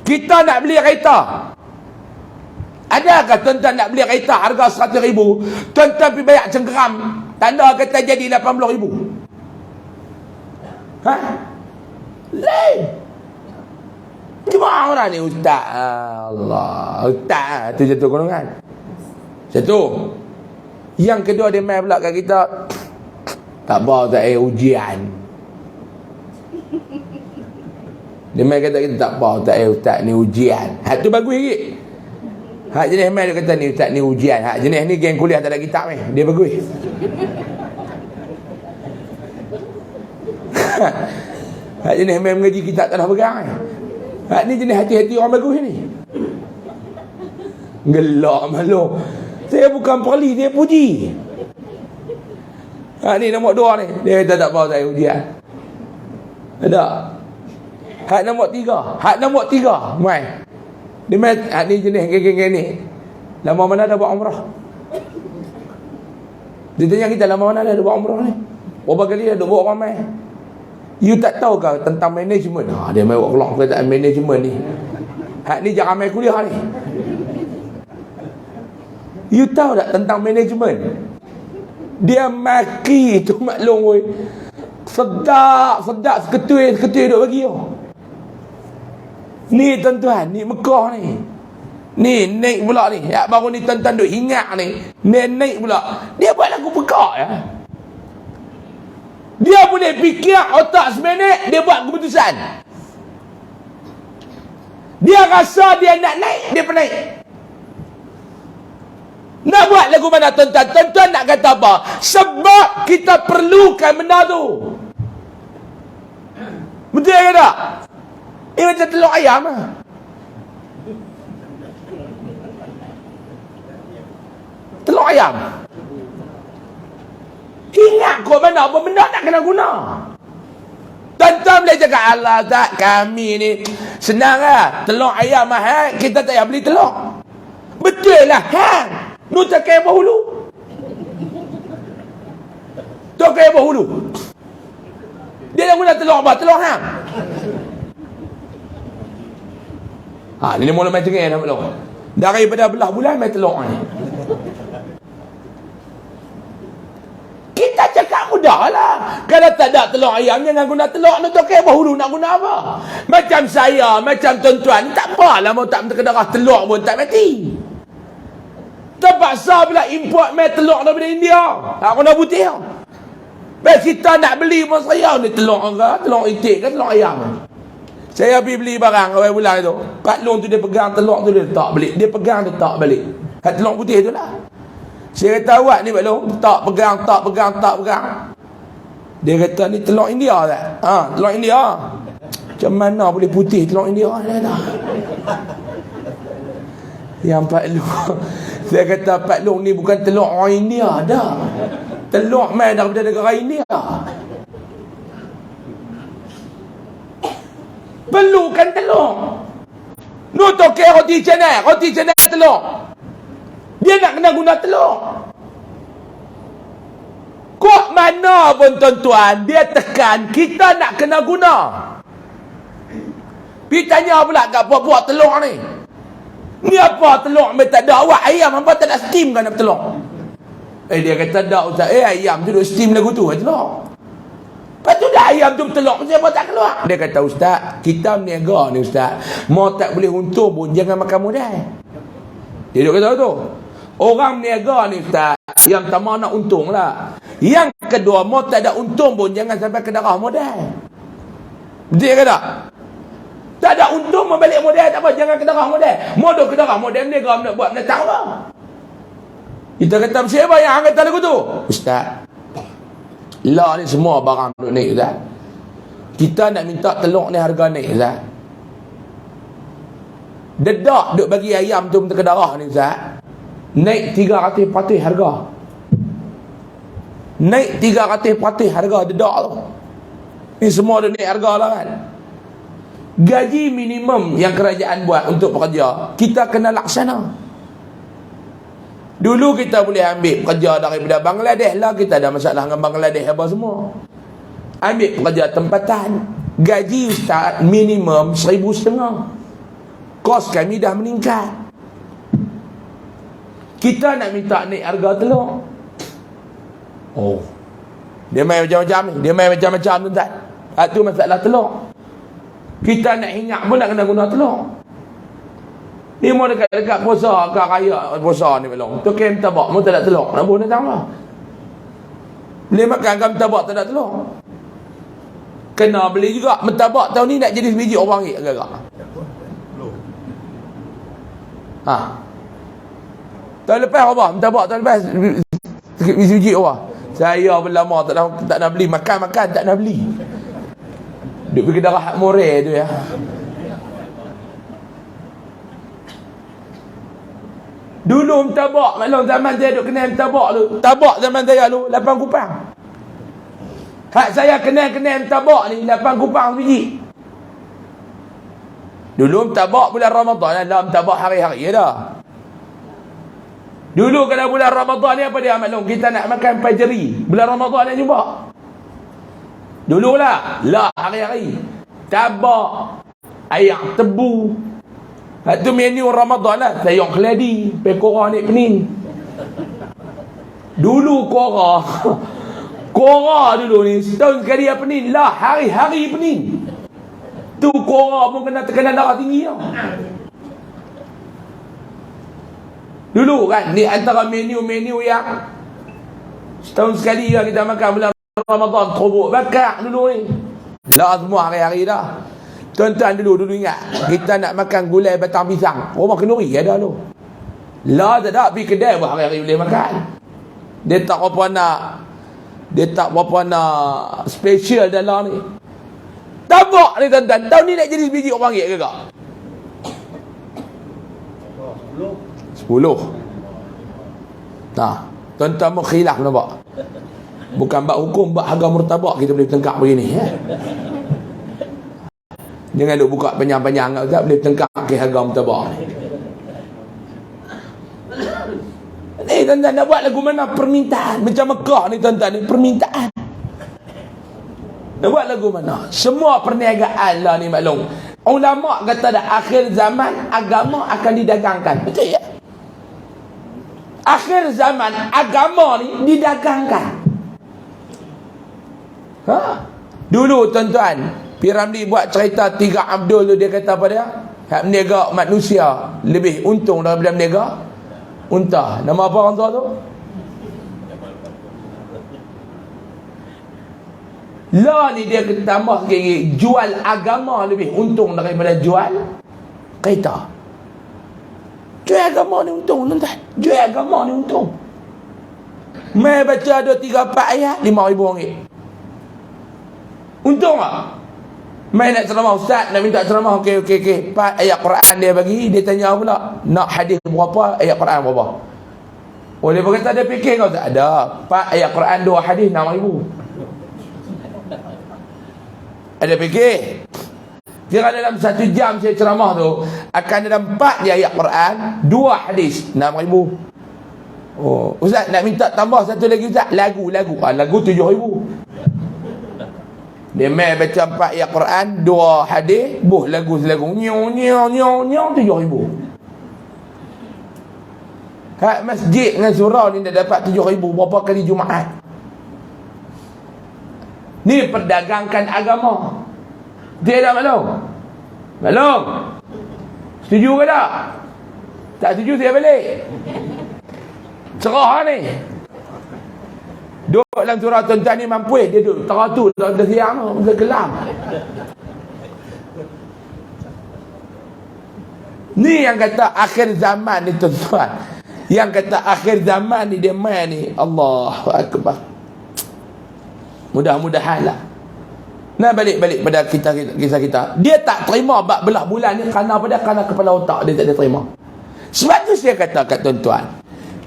Kita nak beli kereta. Adakah tuan-tuan nak beli kereta harga 100,000, tuan-tuan pergi bayar cengkeram, tanda kata jadi 80,000? Ha? Lain. Cuma orang ni ustaz. Allah, ustaz tu jatuh golongan. Satu. Yang kedua dia main pula kat kita, tak apa tak ujian. Dia main kata kita tak apa tak ustaz ni ujian. Hak tu bagus sikit. Hak jenis main dia kata ni ustaz ni ujian. Hak jenis ni geng kuliah tak ada kitab ni, dia bagus. Hak jenis main mengaji kitab tak ada pegang ni. Hak ni jenis hati-hati orang bagus ni. Gelak malu. Saya bukan perli, dia puji. Hak ni nombor 2 ni, dia kata tak apa saya ujian. Ada. Hak nombor 3. Hak nombor 3 mai. Dia main hak ni jenis geng-geng ni. Lama mana dah buat umrah? Dia tanya kita lama mana dah buat umrah ni? Berapa kali dah buat orang main? You tak tahu ke tentang management? Ha, dia main buat keluar perkataan management ni. Hak ni jangan main kuliah ni. You tahu tak tentang management? Dia maki tu maklum weh. Sedap seketul duk bagi yo. Ni tuan-tuan, ni Mekah ni. Ni naik pula ni. Ya baru ni tuan-tuan duk ingat ni. Ni naik pula. Dia buat lagu pekak ya. Dia boleh fikir otak seminit, dia buat keputusan. Dia rasa dia nak naik, dia penaik. Nak buat lagu mana tuan-tuan? Tuan-tuan nak kata apa? Sebab kita perlukan benda tu. Betul ke tak? Ini macam telur ayam lah. Telur ayam. Ingat kau mana apa benda nak kena guna. Tuan-tuan boleh cakap, Allah tak, kami ni senang lah. Telur ayam mahal, kita tak payah beli telur. Betul lah. Hang nu tak kaya berhulu. Tu kaya berhulu. Dia nak guna telur apa? Telur hang. Ha, ni mula main tengah nak belum. Daripada belah bulan main telur ni. Kita cakap mudah lah. Kalau tak ada telur ayam, jangan guna telur. Nak tak kaya berhulu nak guna apa? Macam saya, macam tuan-tuan, tak apalah mau tak terkedarah telur pun tak mati. Terpaksa pula import main telur daripada India. Tak kena putih. Baik kita nak beli pun saya ni telur ke, telur itik ke, telur ayam. Saya pergi beli barang awal bulan tu. Pak Long tu dia pegang telur tu dia letak balik. Dia pegang dia letak balik. Hak telur putih tu lah. Saya kata awak ni Pak Long, tak pegang. Dia kata ni telur India tak? Ha, telur India. Macam mana boleh putih telur India? Dia kata. Yang Pak Long, saya kata Pak Long ni bukan telur orang India dah. Telur main daripada negara India. Perlukan telur. Nu toke roti canai telur. Dia nak kena guna telur. Kok mana pun tuan-tuan, dia tekan kita nak kena guna. Pergi tanya pula kat buat telur ni. Ni apa telur ambil tak ada? Awak ayam apa tak nak steam kan telur? Dia kata tak ustaz. Ayam tu duk steam lagu tu telur. Lepas tu dah ayam tu telur siapa tak keluar? Dia kata ustaz, kita berniaga ni ustaz. Mau tak boleh untung pun jangan makan modal. Dia duk kata tu. Orang berniaga ni ustaz, yang pertama nak untung lah. Yang kedua, mau tak ada untung pun jangan sampai ke darah modal. Dia kata tak ada untung membalik modal tak apa, jangan kedarah modal. Modal kedarah modal ni kau nak buat nak tahu lah. Kita kata siapa yang kata lagu tu? Ustaz, lah ni semua barang duk naik Ustaz. Kita nak minta telur ni harga naik Ustaz. Dedak duk bagi ayam tu kedarah ni Ustaz. naik 300% harga. Naik 300% harga dedak tu. Ni semua dah naik harga lah kan. Gaji minimum yang kerajaan buat untuk pekerja, kita kena laksana. Dulu kita boleh ambil pekerja daripada Bangladesh lah, kita ada masalah dengan Bangladesh apa semua. Ambil pekerja tempatan, gaji ustaz minimum 1,500. Kos kami dah meningkat. Kita nak minta naik harga telur. Oh, dia main macam-macam ni. Dia main macam-macam tu tak. Itu masalah telur. Kita nak hingat pun nak kena guna telur. Ni mau dekat-dekat puasa ke raya puasa ni belum. Tu kem tabak mau tak ada telur. Nak buat datang lah. Boleh makan kem tabak tak ada telur. Kena beli juga. Mentabak tahun ni nak jadi sebiji orang ni agak-agak. Ha. Tahun lepas apa? Mentabak tahun lepas sebiji orang. Saya berlama tak nak beli. Makan-makan tak nak beli. Duk pergi kedai hak more tu ya. Dulu mentabak, maklum zaman saya duk kenal mentabak tu. Tabak zaman saya tu 8 kupang. Hak saya kenal mentabak ni 8 kupang biji. Dulu mentabak bulan Ramadan lah, mentabak hari-hari dah. Dulu kalau bulan Ramadan ni apa dia maklum, kita nak makan pajeri. Bulan Ramadan ni jumpa. Dululah, lah hari-hari. Tabak, ayam tebu. Itu menu Ramadan lah. Sayur keladi, pekora ni pening. Dulu kora. Kora dulu ni, setahun sekali apa pening. Lah, hari-hari pening. Tu kora pun kena tekanan darah tinggi lah. Dulu kan, ni antara menu-menu yang setahun sekali lah kita makan bulan Ramadan, terubuk bakar dulu ni. Lah semua hari-hari dah. Tuan-tuan dulu ingat, kita nak makan gulai batang pisang, rumah kenduri ada tu. Lah tak ada, pergi kedai pun hari-hari boleh makan. Dia tak berapa nak special dalam ni. Tabak ni tuan-tuan, tahun ni nak jadi sebiji orang ringgit ke tak? 10. Nah, tuan-tuan pun khilaf nampak. Bukan bab hukum, bab harga murtabak kita boleh tengkak begini ya. Jangan duk buka panjang-panjang tak boleh tengkak ke harga murtabak ni. Ni tuan-tuan nak buat lagu mana permintaan macam Mekah ni tuan-tuan ni permintaan. Nak buat lagu mana? Semua perniagaan lah ni maklum. Ulama kata dah akhir zaman agama akan didagangkan. Betul ya? Akhir zaman agama ni didagangkan. Ha? Dulu tuan-tuan, Piramli buat cerita 3 Abdul tu, dia kata apa dia? Hak meniaga manusia lebih untung daripada meniaga unta. Nama apa orang tua tu? Lah ni dia tambah sikit, jual agama lebih untung daripada jual kereta. Jual agama ni untung tuan-tuan. Jual agama ni untung. Mai baca 2, 3, 4 ayat RM5,000. Untung tak? Mai nak ceramah ustaz, nak minta ceramah, okey. 4 ayat Quran dia bagi, dia tanya pula, nak hadis berapa, ayat Quran berapa? Oh, dia berkata ada fikir kau tak? Ada. 4 ayat Quran, 2 hadis, RM6,000. Ada fikir. Kira dalam 1 jam saya ceramah tu, akan dalam 4 ayat Quran, 2 hadis, RM6,000. Oh, ustaz nak minta tambah satu lagi ustaz, lagu. Lagu RM7,000. Dia mai baca 4 ayat Quran, 2 hadis, buh lagu selagu. Nyo RM7,000. Hak masjid dengan surau ni dah dapat RM7,000 berapa kali Jumaat. Ni perdagangkan agama. Dia tak maklum? Maklum? Setuju ke tak? Tak setuju saya balik. Cerah ni. Duduk dalam surah tuan-tuan ni mampu dia duduk teratur dalam siang tu, masa gelam. Ni yang kata akhir zaman ni tuan-tuan. Yang kata akhir zaman ni dia main ni, Allahu Akbar. Mudah-mudahan lah. Nah balik pada kisah kita. Dia tak terima bab belah bulan ni kerana apa dia? Kerana kepala otak dia tak ada terima. Sebab tu saya kata kat tuan-tuan,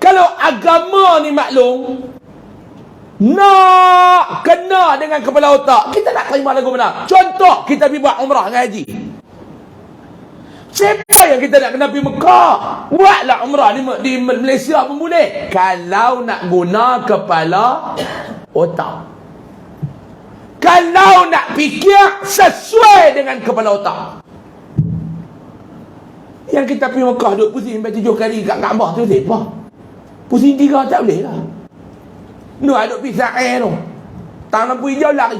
Kalau agama ni maklum, nak kena dengan kepala otak, kita nak terima lagu mana? Contoh, kita pergi buat umrah dengan haji. Siapa yang kita nak kena pergi Mekah? Buatlah umrah di Malaysia pun boleh. Kalau nak guna kepala otak. Kalau nak fikir sesuai dengan kepala otak. Yang kita pergi Mekah duduk pusing sampai 7 kali kat Kaabah tu apa? Pusing 3 tak boleh lah. Nak duduk pergi Sa'i tu. Tangan lampu hijau lari.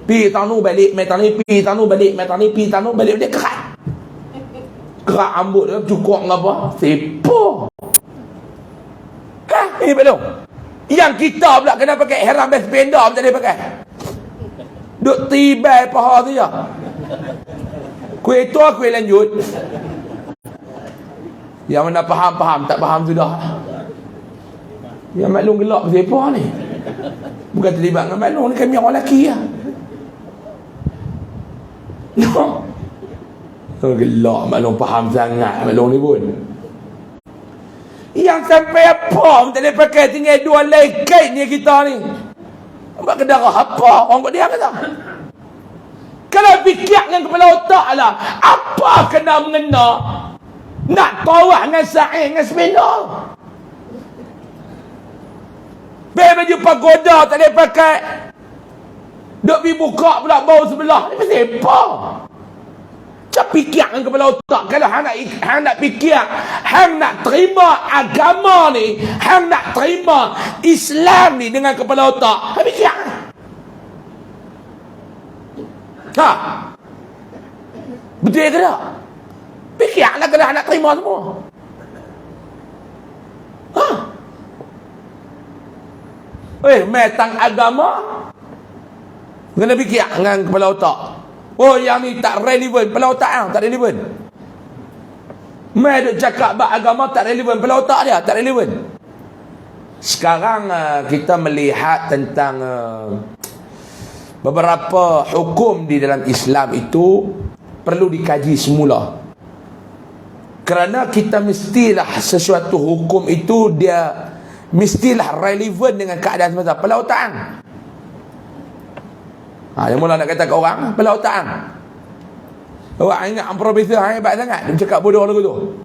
Pergi tanu balik, mai tanu pergi tanu balik, mai tanu pergi tanu balik dia kerat. Kerak rambut dia cukup dengan apa? Sepa. Ini belum. Yang kita pula kena pakai ihram best benda tak boleh pakai. Duk tibai paha tu je. Kuih tu kuih lanjut. Yang mana faham, tak faham sudah. Yang maklum gelap siapa ni? Bukan terlibat dengan maklum ni, kami orang lelaki lah. No. Oh, gelap maklum faham sangat maklum ni pun. Yang sampai apa tak boleh pakai, tinggal 2 lay kait ni kita ni. Buat kedarah apa? Orang buat dia kata. Kalau fikir dengan kepala otak lah, apa kena mengena nak tawaf dengan sa'i dengan sepeda? Biar baju pagoda tak boleh pakai, duk pergi buka pula bau sebelah. Ini pasal apa? Macam fikir dengan kepala otak. Kalau hang nak fikir, hang nak terima agama ni, hang nak terima Islam ni dengan kepala otak, hang fikir. Ha? Betul ke tak? Fikirlah kalau hang nak terima semua. Ha? Metang agama kena fikir dengan kepala otak. Oh, yang ni tak relevan, kepala otak yang tak relevan. Duk cakap bab agama tak relevan, kepala otak dia tak relevan. Sekarang kita melihat tentang beberapa hukum di dalam Islam itu perlu dikaji semula. Kerana kita mestilah sesuatu hukum itu dia mestilah relevan dengan keadaan semasa. Kepala otak hang. Yang mula nak kata kat orang, kepala otak hang. Awak ingat profesor hang hebat sangat, dia cakap bodoh lagu tu.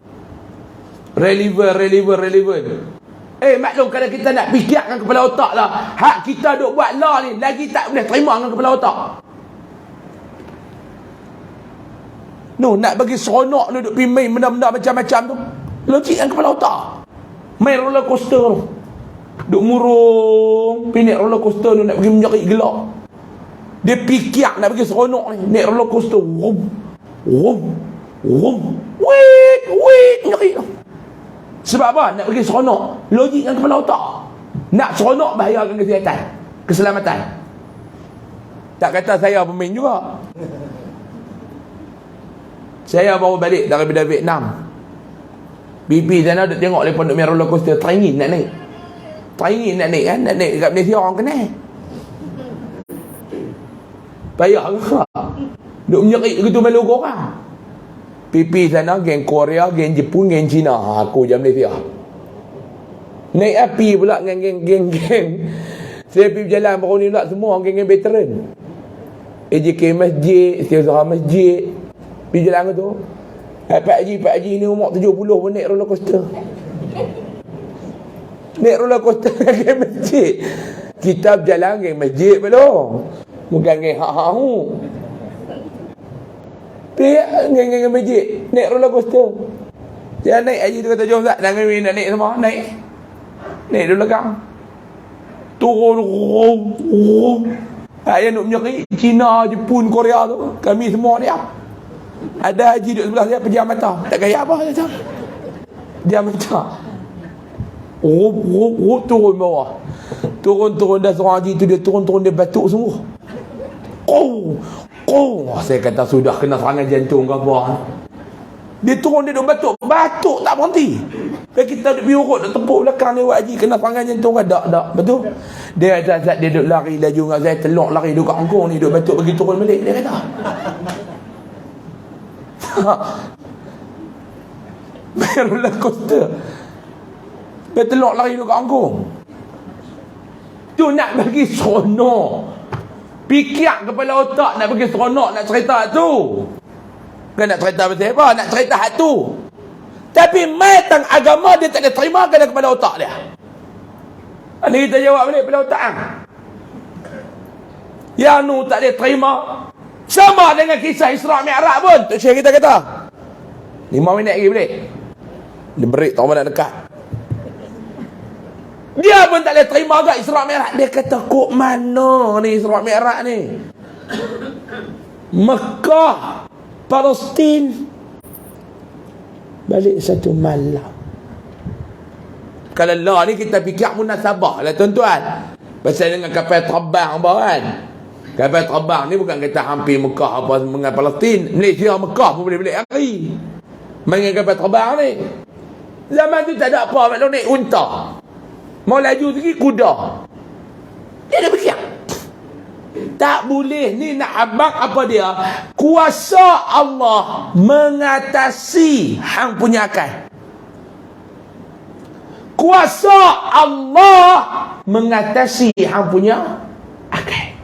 Relevan. Maklum kalau kita nak fikir dengan kepala otak lah, hak kita duk buat law ni lagi tak boleh terima dengan kepala otak. Nak bagi seronok duduk pergi main benda-benda macam-macam tu, logik dengan kepala otak. Main roller coaster tu, duk murung, pergi naik roller coaster tu nak pergi menjerit gelap. Dia fikir nak bagi seronok ni, naik roller coaster, wum, wait, menjerit tu. Sebab apa? Nak bagi seronok. Logik dengan kepala otak. Nak seronok bahayakan kesihatan, keselamatan. Tak kata saya pemain juga. Saya baru balik daripada Vietnam. BP sana duk tengok mereka duk main roller coaster, teringin nak naik. Teringin nak naik kan? Nak naik dekat Malaysia orang kena. Payah ke? Duk menjerit begitu malu korang. PP sana, geng Korea, geng Jepun, geng Cina. Aku je Malaysia. Naik api pula dengan geng. Saya pergi berjalan baru ni pula semua geng veteran. AJK Masjid, Setiausaha Masjid. Pergi jalan ke tu. Pak Haji ni umur 70 pun naik roller coaster. Naik roller coaster dengan geng masjid. Kita berjalan geng masjid belum. Bukan geng hak-hak. Geng masjid naik roller coaster. Dia naik Haji tu kata jom Ustaz, nak naik semua. Naik dulu belakang. Turun. Yang nak menyerik Cina, Jepun, Korea tu, kami semua dia. Ada haji duduk sebelah saya, pejam mata. Tak gaya apa macam. Pejam mata. Turun bawah. Turun dah seorang haji tu, dia turun dia batuk sungguh. Saya kata sudah kena serangan jantung ke apa. Dia turun dia duk batuk tak berhenti. Dan kita duk pergi urut, duk tepuk belakang ni haji kena serangan jantung ke tak, betul. Dia kata saat dia duk lari laju dengan saya, telok lari duk kat angkung ni, duk batuk bagi turun balik, dia kata. Roller coaster. Dia telok lari dekat angkung. Tu nak bagi seronok. Fikir kepala otak nak bagi seronok nak cerita tu. Kan nak cerita pasal apa? Nak cerita hak tu. Tapi matang agama dia tak ada terima kena kepala otak dia. Ini kita jawab balik kepala otak. Yang nu tak ada terima. Sama dengan kisah Isra' Mi'raj pun. Tok Syekh kita kata 5 minit lagi balik. Dia break tak nak dekat. Dia pun tak boleh terima agak Isra' Mi'raj. Dia kata, kok mana ni Isra' Mi'raj ni? Mekah, Palestin. Balik satu malam. Kalau lah ni kita fikir munasabah lah tuan-tuan. Pasal dengan kapal terbang apa kan? Kapal terbang ni bukan kata hampir Mekah apa dengan Palestin. Malaysia Mekah pun boleh balik hari. Main kapal terbang ni. Zaman tu tak ada apa. Maklum naik unta. Mau laju sikit kuda. Dia dah fikir. Tak boleh. Ni nak abang apa dia? Kuasa Allah mengatasi hang punya akal. Kuasa Allah mengatasi hang punya akal.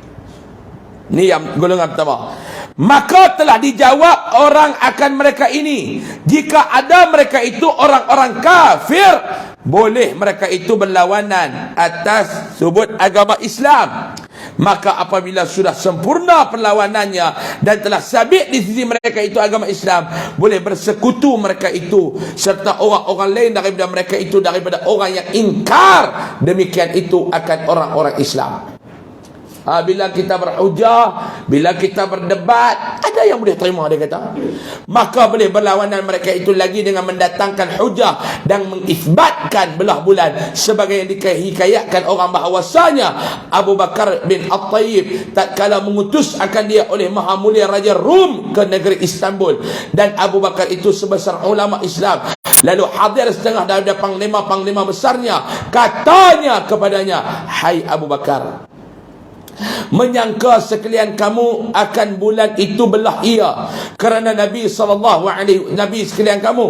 Ni yang golongan pertama. Maka telah dijawab orang akan mereka ini. Jika ada mereka itu orang-orang kafir, boleh mereka itu berlawanan atas sebut agama Islam. Maka apabila sudah sempurna perlawanannya dan telah sabit di sisi mereka itu agama Islam, boleh bersekutu mereka itu serta orang-orang lain daripada mereka itu daripada orang yang ingkar demikian itu akan orang-orang Islam. Bila kita berhujah, bila kita berdebat, ada yang boleh terima, dia kata. Maka boleh berlawanan mereka itu lagi dengan mendatangkan hujah dan mengisbatkan belah bulan sebagai yang dihikayatkan orang bahawasanya Abu Bakar bin At-Tayyib tatkala mengutus akan dia oleh Maha Mulia Raja Rum ke negeri Istanbul, dan Abu Bakar itu sebesar ulama Islam. Lalu hadir setengah daripada panglima-panglima besarnya, katanya kepadanya, hai Abu Bakar, menyangka sekalian kamu akan bulan itu belah ia kerana Nabi Nabi sekalian kamu,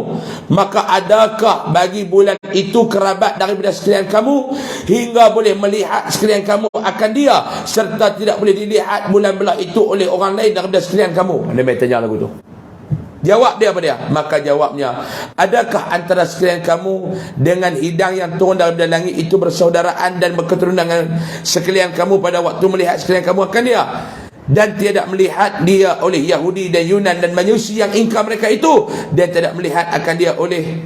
maka adakah bagi bulan itu kerabat daripada sekalian kamu hingga boleh melihat sekalian kamu akan dia, serta tidak boleh dilihat bulan belah itu oleh orang lain daripada sekalian kamu? Dia tanya lagu tu. Jawab dia apa dia? Maka jawabnya, adakah antara sekalian kamu dengan hidang yang turun daripada langit itu bersaudaraan dan berketurunan dengan sekalian kamu pada waktu melihat sekalian kamu akan dia, dan tidak melihat dia oleh Yahudi dan Yunan dan Majusi yang ingkar mereka itu, dan tidak melihat akan dia oleh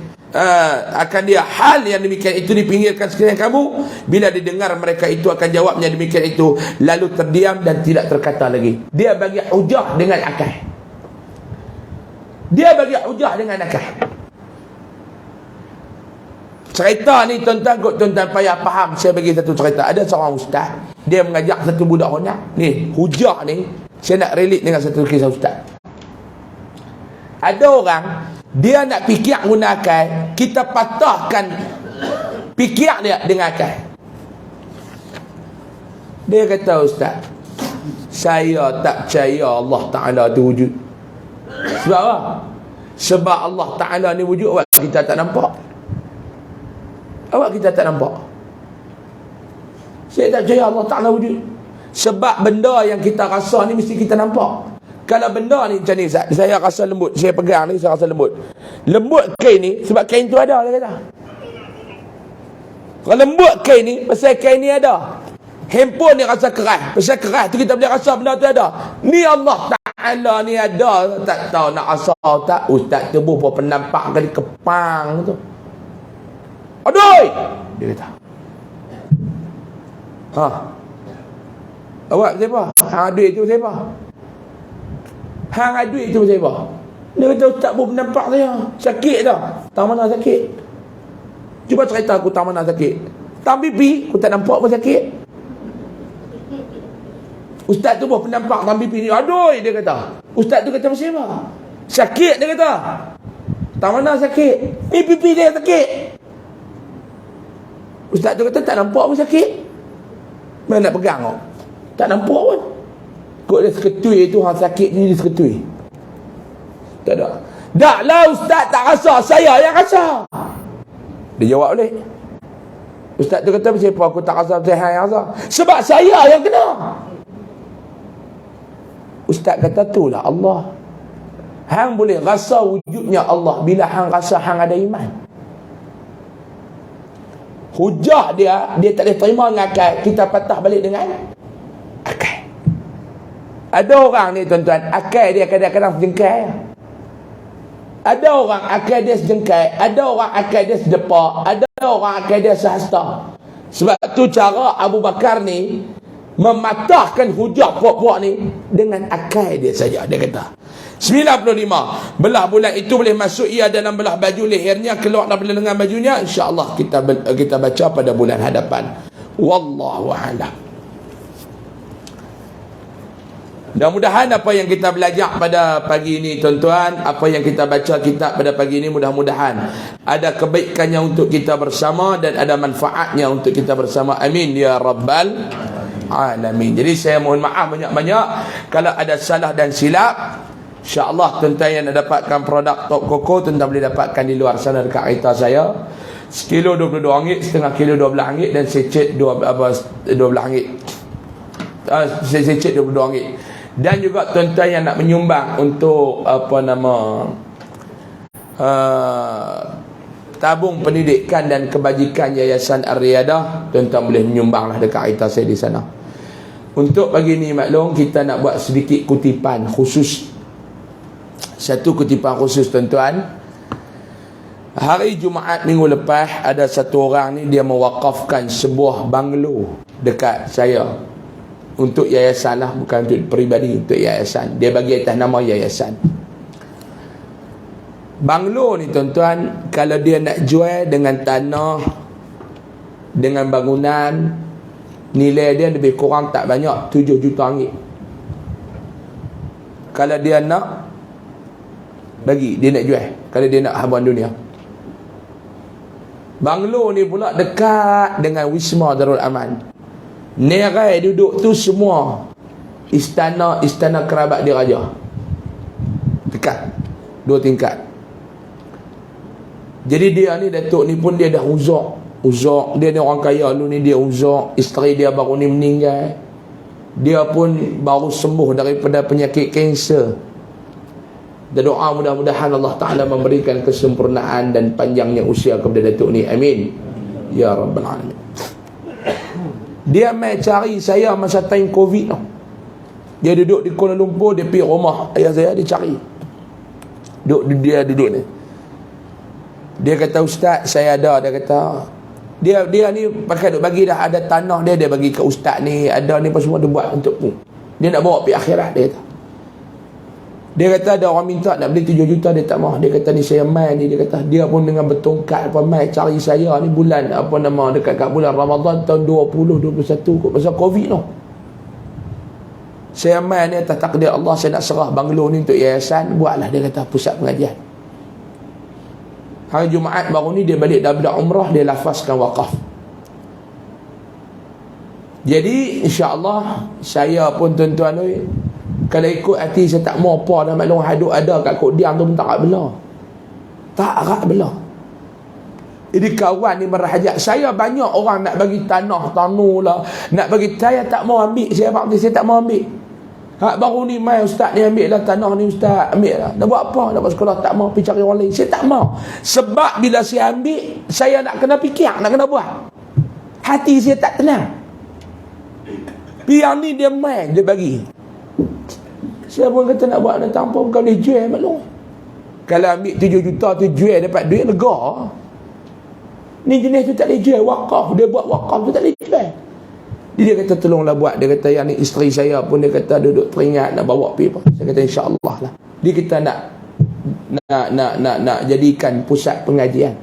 akan dia hal yang demikian itu dipinggirkan sekalian kamu? Bila didengar mereka itu akan jawabnya demikian itu, lalu terdiam dan tidak terkata lagi. Dia bagi hujah dengan akal. Dia bagi hujah dengan akal. Cerita ni tuan-tuan, kot tuan-tuan payah faham. Saya bagi satu cerita. Ada seorang ustaz, dia mengajak satu budak orang. Ni hujah ni saya nak relate dengan satu kisah ustaz. Ada orang dia nak fikir guna akal, kita patahkan fikir dia dengan akal. Dia kata, ustaz, saya tak percaya Allah Ta'ala tu wujud. Sebab apa? Sebab Allah Ta'ala ni wujud, awak kita tak nampak. Awak kita tak nampak. Saya tak percaya Allah Ta'ala wujud. Sebab benda yang kita rasa ni mesti kita nampak. Kalau benda ni macam ni, saya rasa lembut, saya pegang ni, saya rasa lembut. Lembut kain ni, sebab kain tu ada, dia kata. Kalau lembut kain ni, pasal kain ni ada. Handphone ni rasa keras, pasal keras tu kita boleh rasa benda tu ada. Ni Allah Ta'ala ni ada, tak tahu nak rasa tak. Ustaz tu pun penampak kali kepang tu. Aduh, dia kata. Awak siapa? Hang duit tu siapa? Hang duit tu siapa? Dia kata, ustaz pun penampak saya. Sakit tak? Tak mana sakit? Cuba cerita aku tak mana sakit. Tak pipi, aku tak nampak pun sakit. Ustaz tu pun penampak dalam pipi ni. Aduh, dia kata. Ustaz tu kata macam apa? Sakit, dia kata. Tak mana sakit? Ni pipi dia sakit. Ustaz tu kata tak nampak pun sakit. Mana nak pegang kau? Tak nampak pun. Kok dia seketui tu, hang sakit ni dia seketui. Tak ada. Tak lah ustaz tak rasa, saya yang rasa. Dia jawab balik. Ustaz tu kata, siapa aku tak rasa Tuhan yang rasa? Sebab saya yang kena. Ustaz kata, itulah Allah. Hang boleh rasa wujudnya Allah bila hang rasa hang ada iman. Hujah dia tak boleh terima dengan akal. Kita patah balik dengan akal. Ada orang ni tuan-tuan, akal dia kadang-kadang sejengkai. Ada orang akal dia sejengkai, ada orang akal dia sedepak, ada orang akal dia sehasta. Sebab tu cara Abu Bakar ni mematahkan hujah puak-puak ni dengan akal dia saja. Dia kata 95 belah bulan itu boleh masuk ia dalam belah baju lehernya, keluar daripada lengan bajunya. InsyaAllah kita baca pada bulan hadapan. Wallahu a'lam. Mudah-mudahan apa yang kita belajar pada pagi ini tuan-tuan, apa yang kita baca kitab pada pagi ini, mudah-mudahan ada kebaikannya untuk kita bersama dan ada manfaatnya untuk kita bersama. Amin ya rabbal alamin. Jadi saya mohon maaf banyak-banyak kalau ada salah dan silap. InsyaAllah tuan-tuan yang nak dapatkan produk Tok Koko, tuan-tuan boleh dapatkan di luar sana dekat kereta saya. Sekilo RM22, setengah kilo RM12 dan secet RM12. Secet RM22. Dan juga tuan-tuan yang nak menyumbang untuk tabung pendidikan dan kebajikan Yayasan Ar-Riyadah, tuan-tuan boleh menyumbanglah dekat kereta saya di sana. Untuk pagi ni maklum, kita nak buat sedikit kutipan khusus. Satu kutipan khusus tuan-tuan. Hari Jumaat minggu lepas, ada satu orang ni dia mewakafkan sebuah banglo dekat saya. Untuk yayasan lah, bukan untuk peribadi, untuk yayasan. Dia bagi atas nama yayasan. Banglo ni tuan-tuan, kalau dia nak jual dengan tanah, dengan bangunan, nilai dia lebih kurang tak banyak, 7 juta ringgit. Kalau dia nak bagi, dia nak jual, kalau dia nak habuan dunia. Banglo ni pula dekat dengan Wisma Darul Aman. Nerai duduk tu semua istana kerabat dia raja. Dekat 2 tingkat. Jadi dia ni, Datuk ni pun dia dah uzak. Dia ni orang kaya dulu ni, dia uzak. Isteri dia baru ni meninggal. Dia pun baru sembuh daripada penyakit kanser. Dan doa mudah-mudahan Allah Ta'ala memberikan kesempurnaan dan panjangnya usia kepada Datuk ni. Amin ya rabbal alamin. Dia mai cari saya masa time Covid tu. Dia duduk di Kuala Lumpur, dia pergi rumah ayah saya, dia cari. Dia duduk ni. Dia kata, Ustaz, saya ada. Dia kata, dia ni pakai duk bagi dah ada tanah dia bagi ke Ustaz ni, ada ni apa semua dia buat untuk tu. Dia nak bawa pergi akhirat, dia kata. Dia kata ada orang minta nak beli 7 juta, dia tak mahu. Dia kata ni saya mai ni, dia kata dia pun dengan bertongkat apa mai cari saya ni bulan dekat bulan Ramadan tahun 2021 kot, pasal Covid tu. Saya mai ni atas takdir Allah, saya nak serah banglo ni untuk yayasan, buatlah, dia kata, pusat pengajian. Hari Jumaat baru ni dia balik daripada umrah, dia lafazkan wakaf. Jadi insya-Allah saya pun tuan-tuan ni, kalau ikut hati saya tak mau apa dah maklum hadut ada kat Kok Diam tu pun tak rak belah. Tak rak belah. Jadi kawan ni merahajat. Saya banyak orang nak bagi tanah lah, nak bagi, saya tak mau ambil. Saya tak mau ambil. Hak baru ni mai Ustaz ni ambil lah tanah ni, Ustaz ambil lah. Nak buat apa? Nak buat sekolah, tak mau pergi cari orang lain. Saya tak mau. Sebab bila saya ambil, saya nak kena fikir, nak kena buat. Hati saya tak tenang. Yang ni dia mai, dia bagi. Saya pun kata nak buat, nak tampar kau boleh jual maklum. Kalau ambil 7 juta tu jual dapat duit lega. Ni jenis tu tak boleh jual, wakaf. Dia buat wakaf tu tak boleh jual. Dia kata tolonglah buat. Dia kata yang ni isteri saya pun dia kata duduk teringat nak bawa pergi apa. Saya kata insya-Allah lah. Dia kita nak jadikan pusat pengajian.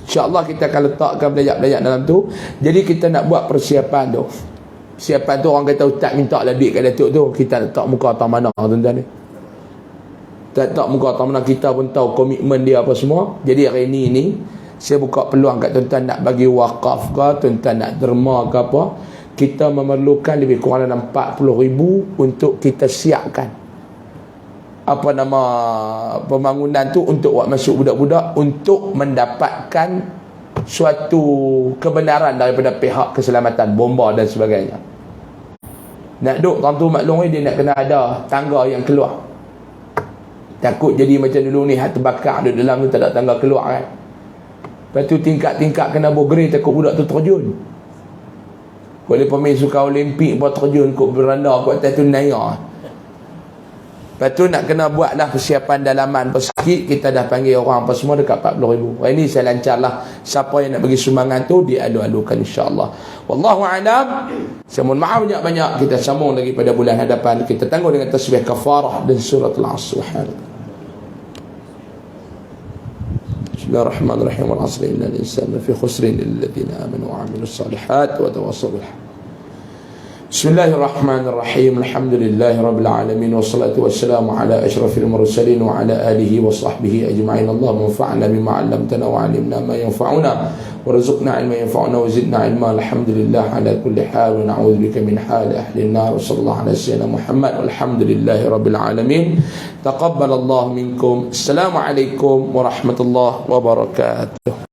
InsyaAllah kita akan letakkan belajar-belajar dalam tu. Jadi kita nak buat persiapan tu. Persiapan tu orang kata Ustaz minta lah duit kat Datuk tu. Kita letak muka atas mana tuan-tuan ni. Kita letak muka atas mana, kita pun tahu komitmen dia apa semua. Jadi hari ni saya buka peluang kat tuan-tuan nak bagi wakaf ke, tuan-tuan nak derma ke apa. Kita memerlukan lebih kurang dalam 40,000 untuk kita siapkan pembangunan tu untuk buat masuk budak-budak untuk mendapatkan suatu kebenaran daripada pihak keselamatan, bomba dan sebagainya. Nak duduk tentu maklum dia nak kena ada tangga yang keluar. Takut jadi macam dulu ni, hak terbakar di dalam tu tak ada tangga keluar kan. Lepas tu tingkat-tingkat kena bergerak, takut budak tu terjun. Boleh pemain suka Olimpik buat terjun kot beranda kot atas tu naya. Lepas tu nak kena buatlah persiapan dalaman sikit. Kita dah panggil orang apa semua dekat 40,000. Ini saya lancarlah. Siapa yang nak bagi sumbangan tu diadu-adukan insya-Allah. Wallahu a'lam. Saya mohon maaf banyak-banyak. Kita sambung lagi pada bulan hadapan. Kita tangguh dengan tasbih kafarah dan surah Al-Asr. Bismillahirrahmanirrahim. Wal 'asri innal insana lafi khusrin illa alladziina aamanu wa 'amilus shalihaati wa tawassaw bil haqq. Bismillahirrahmanirrahim. Alhamdulillahi rabbil alamin wassalatu wassalamu ala asyrafil mursalin wa ala alihi wa sahbihi ajma'in. Allahumma anfa'na bima 'allamtana wa 'allimna ma yanfa'una warzuqna 'ilman yanfa'una wa zidna 'ilma. Alhamdulillah ala kulli hal wa na'udzu bika min hali ahli an-nar. Sallallahu ala sayyidina Muhammad walhamdulillahi rabbil alamin. Taqabbalallahu minkum. Assalamualaikum warahmatullahi wabarakatuh.